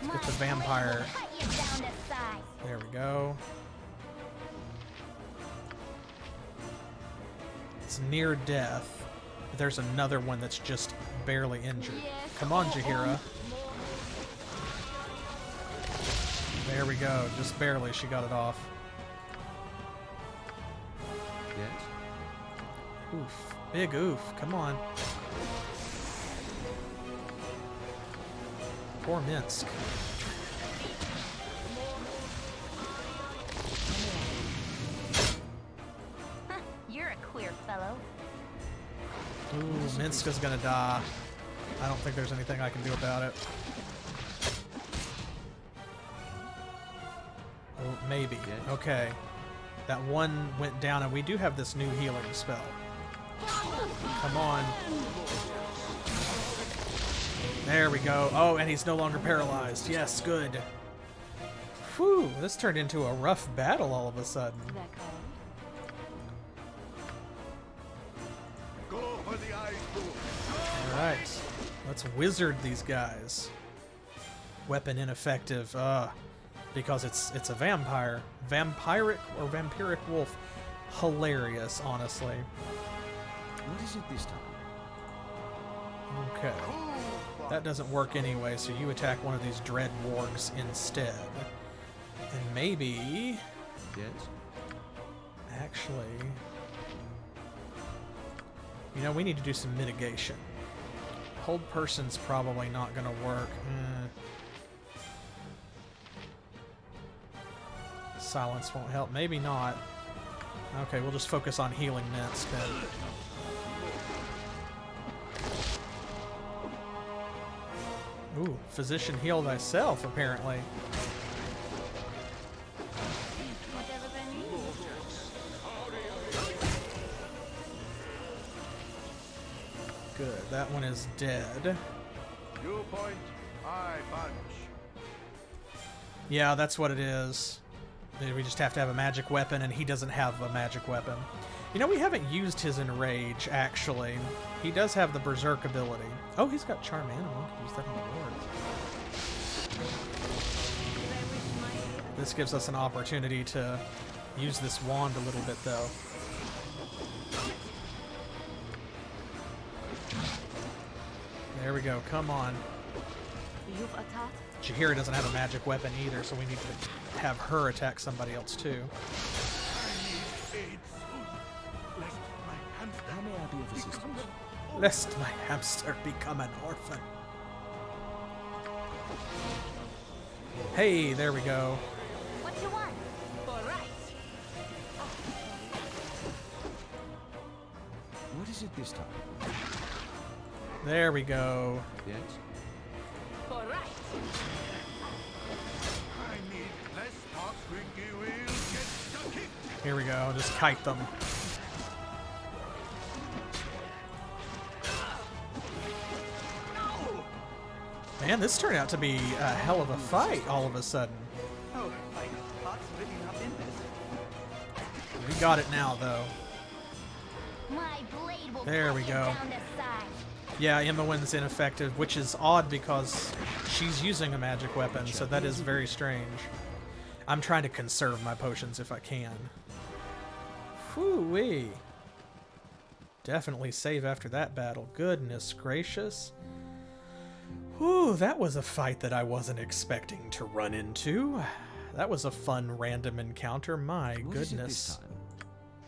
Let's get the vampire. There we go. It's near death. But there's another one that's just barely injured. Come on, Jaheira. There we go. Just barely. She got it off. Yes? Oof. Big oof. Come on. Poor Minsk. Minska's gonna die. I don't think there's anything I can do about it. Oh, maybe. Okay. That one went down, and we do have this new healing spell. Come on. There we go. Oh, and he's no longer paralyzed. Yes, good. Whew, this turned into a rough battle all of a sudden. Alright. Let's wizard these guys. Weapon ineffective. Because it's a vampire. Vampiric or vampiric wolf. Hilarious, honestly. What is it this time? Okay. That doesn't work anyway, so you attack one of these dread wargs instead. And maybe... Yes? Actually... You know, we need to do some mitigation. Hold person's probably not going to work. Silence won't help. Maybe not. Okay, we'll just focus on healing Minsk then. Ooh, physician heal thyself, apparently. Good, that one is dead. You point, I punch. Yeah, that's what it is. We just have to have a magic weapon, and he doesn't have a magic weapon. You know, we haven't used his Enrage, actually. He does have the Berserk ability. Oh, he's got Charm Animal. Use that on the Lord. This gives us an opportunity to use this wand a little bit, though. There we go. Come on. Jaheira doesn't have a magic weapon either, so we need to have her attack somebody else, too. How may I be of assistance? Lest my hamster become an orphan. Hey, there we go. What you want? All right. What is it this time? There we go. Yes? All right. I need less talk, Ricky will get stuck in. Here we go. Just kite them. Man, this turned out to be a hell of a fight all of a sudden. Oh, my heart's really not in this. We got it now, though. My blade will There we cut you go. down to size. Yeah, Imowen's ineffective, which is odd because she's using a magic weapon, so that is very strange. I'm trying to conserve my potions if I can. Whoo-wee. Definitely save after that battle. Goodness gracious. Whew, that was a fight that I wasn't expecting to run into. That was a fun random encounter, my What is it goodness. this time?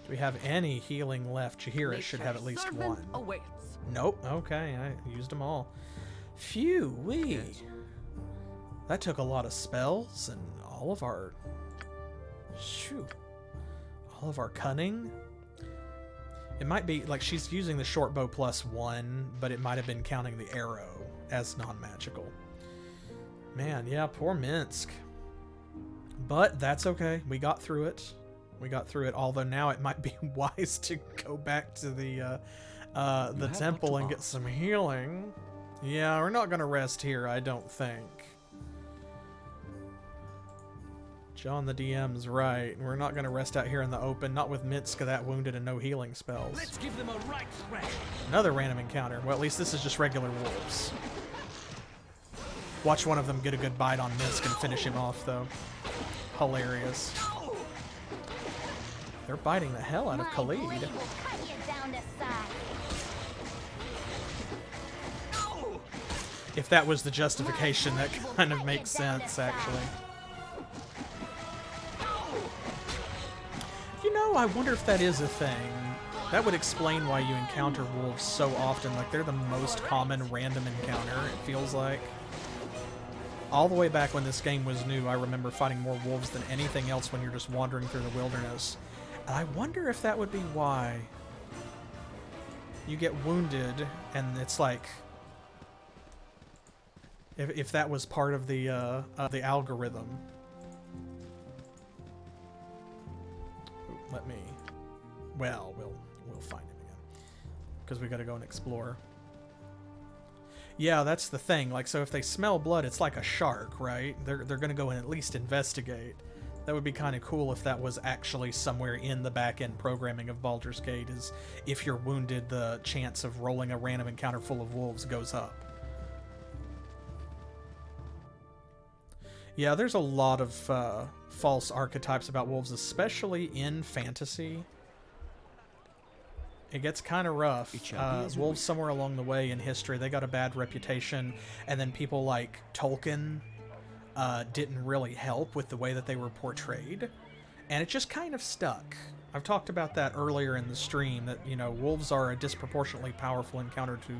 Do we have any healing left? Jaheira should have at least one. Awaits. Nope. Okay, I used them all. Phew-wee. Yes. That took a lot of spells and all of our... Shoot. All of our cunning. It might be, like, she's using the short bow +1, but it might have been counting the arrow as non-magical. Man, yeah, poor Minsk. But that's okay. We got through it. We got through it, although now it might be wise to go back to the temple and get some healing. Yeah, we're not going to rest here, I don't think. John the DM's right. We're not going to rest out here in the open, not with Minsk that wounded and no healing spells. Let's give them a right threat. Another random encounter. Well, at least this is just regular wolves. Watch one of them get a good bite on Minsk and finish him off, though. Hilarious. They're biting the hell out of Khalid. My blade will cut you down to size. If that was the justification, that kind of makes sense, actually. You know, I wonder if that is a thing. That would explain why you encounter wolves so often. Like, they're the most common random encounter, it feels like. All the way back when this game was new, I remember fighting more wolves than anything else when you're just wandering through the wilderness. And I wonder if that would be why. You get wounded, and it's like, if that was part of the algorithm. Let me. Well, we'll find him again because we got to go and explore. Yeah, that's the thing. Like, so if they smell blood, it's like a shark, right? They're gonna go and at least investigate. That would be kind of cool if that was actually somewhere in the back-end programming of Baldur's Gate, is if you're wounded, the chance of rolling a random encounter full of wolves goes up. Yeah, there's a lot of false archetypes about wolves, especially in fantasy. It gets kind of rough. Wolves somewhere along the way in history, they got a bad reputation, and then people like Tolkien didn't really help with the way that they were portrayed, and it just kind of stuck. I've talked about that earlier in the stream, that, you know, wolves are a disproportionately powerful encounter to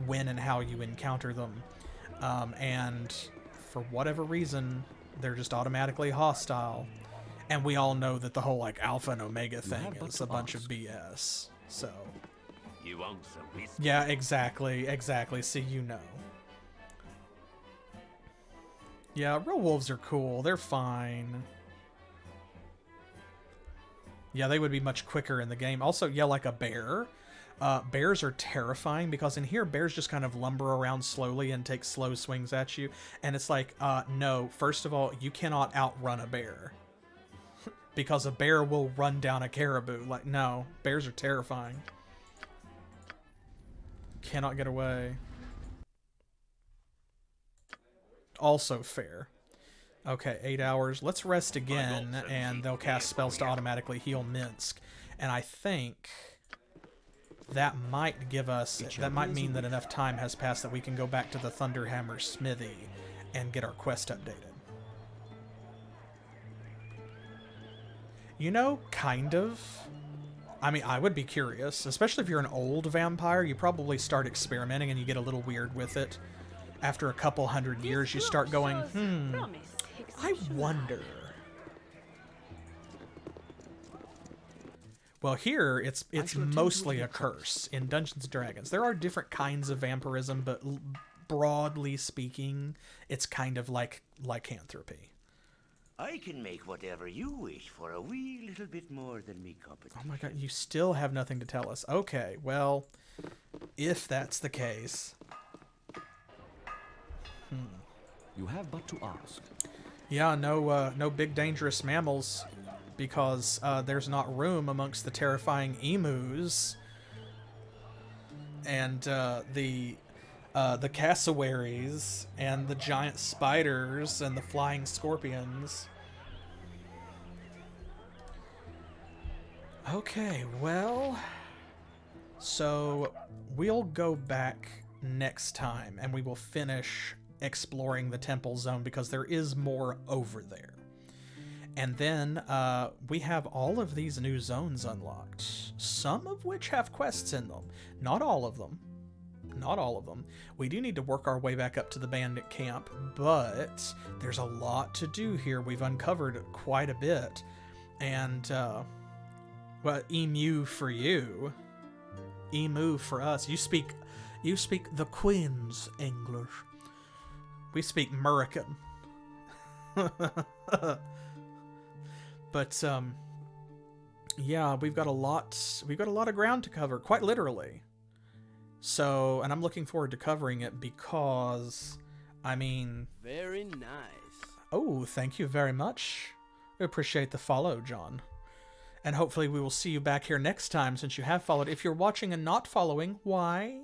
when and how you encounter them, and for whatever reason, they're just automatically hostile, and we all know that the whole like alpha and omega thing is a bunch of BS. So, you want some whiskey? Yeah, exactly. See, you know. Yeah, real wolves are cool. They're fine. Yeah, they would be much quicker in the game. Also, yeah, like a bear. Bears are terrifying because in here, bears just kind of lumber around slowly and take slow swings at you. And it's like, no, first of all, you cannot outrun a bear. Because a bear will run down a caribou. Like, no, bears are terrifying. Cannot get away. Also fair. Okay, 8 hours. Let's rest again, and they'll cast spells to automatically heal Minsk. And I think that might give us, that might mean that enough time has passed that we can go back to the Thunderhammer Smithy and get our quest updated. You know, kind of. I mean, I would be curious, especially if you're an old vampire. You probably start experimenting and you get a little weird with it. After a couple hundred years, you start going, I wonder. Well, here, it's mostly a curse in Dungeons & Dragons. There are different kinds of vampirism, but broadly speaking, it's kind of like lycanthropy. I can make whatever you wish for a wee little bit more than me competition. Oh my god, you still have nothing to tell us. Okay, well, if that's the case... You have but to ask. Yeah, no big dangerous mammals, because there's not room amongst the terrifying emus and the cassowaries and the giant spiders and the flying scorpions. Okay, well, so we'll go back next time and we will finish exploring the temple zone because there is more over there. And then we have all of these new zones unlocked, some of which have quests in them. Not all of them. Not all of them. We do need to work our way back up to the bandit camp, but there's a lot to do here. We've uncovered quite a bit. And, well, emu for you. Emu for us. You speak the Queen's English. We speak American. But, yeah, we've got a lot of ground to cover, quite literally. So, and I'm looking forward to covering it because, I mean... Very nice. Oh, thank you very much. I appreciate the follow, John. And hopefully we will see you back here next time since you have followed. If you're watching and not following, why?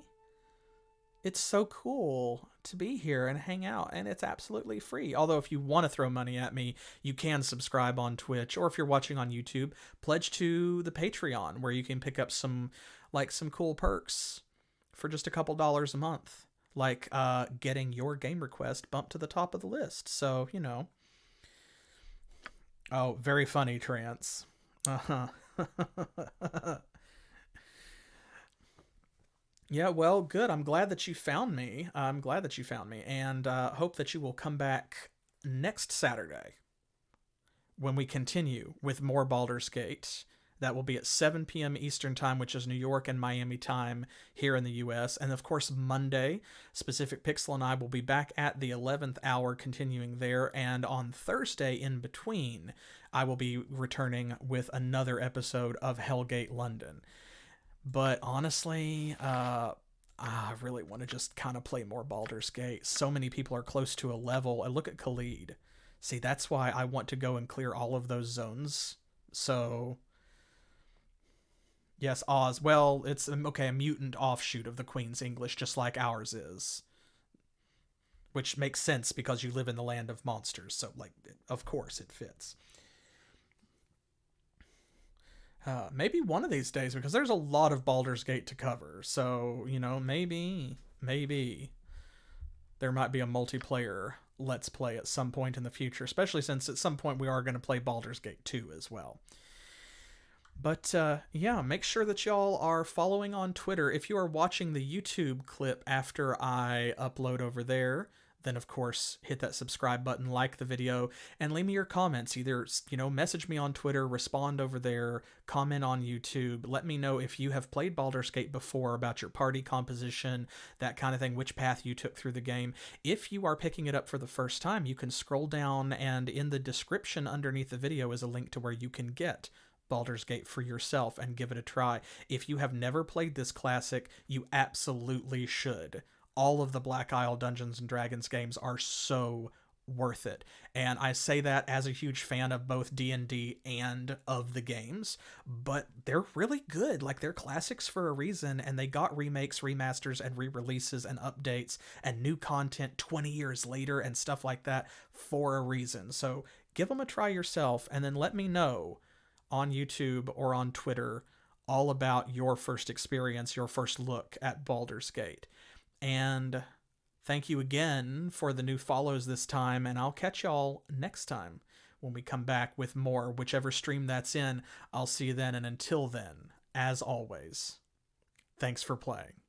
It's so cool to be here and hang out, and it's absolutely free. Although if you want to throw money at me, you can subscribe on Twitch, or if you're watching on YouTube, pledge to the Patreon, where you can pick up some cool perks for just a couple dollars a month, like getting your game request bumped to the top of the list. So, you know. Oh, very funny, Trance. Uh-huh. Yeah, well, good. I'm glad that you found me. And hope that you will come back next Saturday when we continue with more Baldur's Gate. That will be at 7 p.m. Eastern Time, which is New York and Miami time here in the US. And of course, Monday, Specific Pixel and I will be back at the 11th hour continuing there. And on Thursday, in between, I will be returning with another episode of Hellgate London. But honestly, I really want to just kind of play more Baldur's Gate. So many people are close to a level. And look at Khalid. See, that's why I want to go and clear all of those zones. So... Yes, Oz. Well, it's, okay, a mutant offshoot of the Queen's English, just like ours is. Which makes sense because you live in the land of monsters, so, like, of course it fits. Maybe one of these days, because there's a lot of Baldur's Gate to cover, so, you know, maybe there might be a multiplayer Let's Play at some point in the future, especially since at some point we are going to play Baldur's Gate 2 as well. But, yeah, make sure that y'all are following on Twitter. If you are watching the YouTube clip after I upload over there, then, of course, hit that subscribe button, like the video, and leave me your comments. Either, you know, message me on Twitter, respond over there, comment on YouTube. Let me know if you have played Baldur's Gate before, about your party composition, that kind of thing, which path you took through the game. If you are picking it up for the first time, you can scroll down, and in the description underneath the video is a link to where you can get Baldur's Gate for yourself and give it a try. If you have never played this classic, you absolutely should. All of the Black Isle Dungeons & Dragons games are so worth it. And I say that as a huge fan of both D&D and of the games, but they're really good. Like, they're classics for a reason, and they got remakes, remasters, and re-releases and updates and new content 20 years later and stuff like that for a reason. So give them a try yourself, and then let me know on YouTube or on Twitter all about your first experience, your first look at Baldur's Gate. And thank you again for the new follows this time, and I'll catch y'all next time when we come back with more, whichever stream that's in. I'll see you then, and until then, as always, thanks for playing.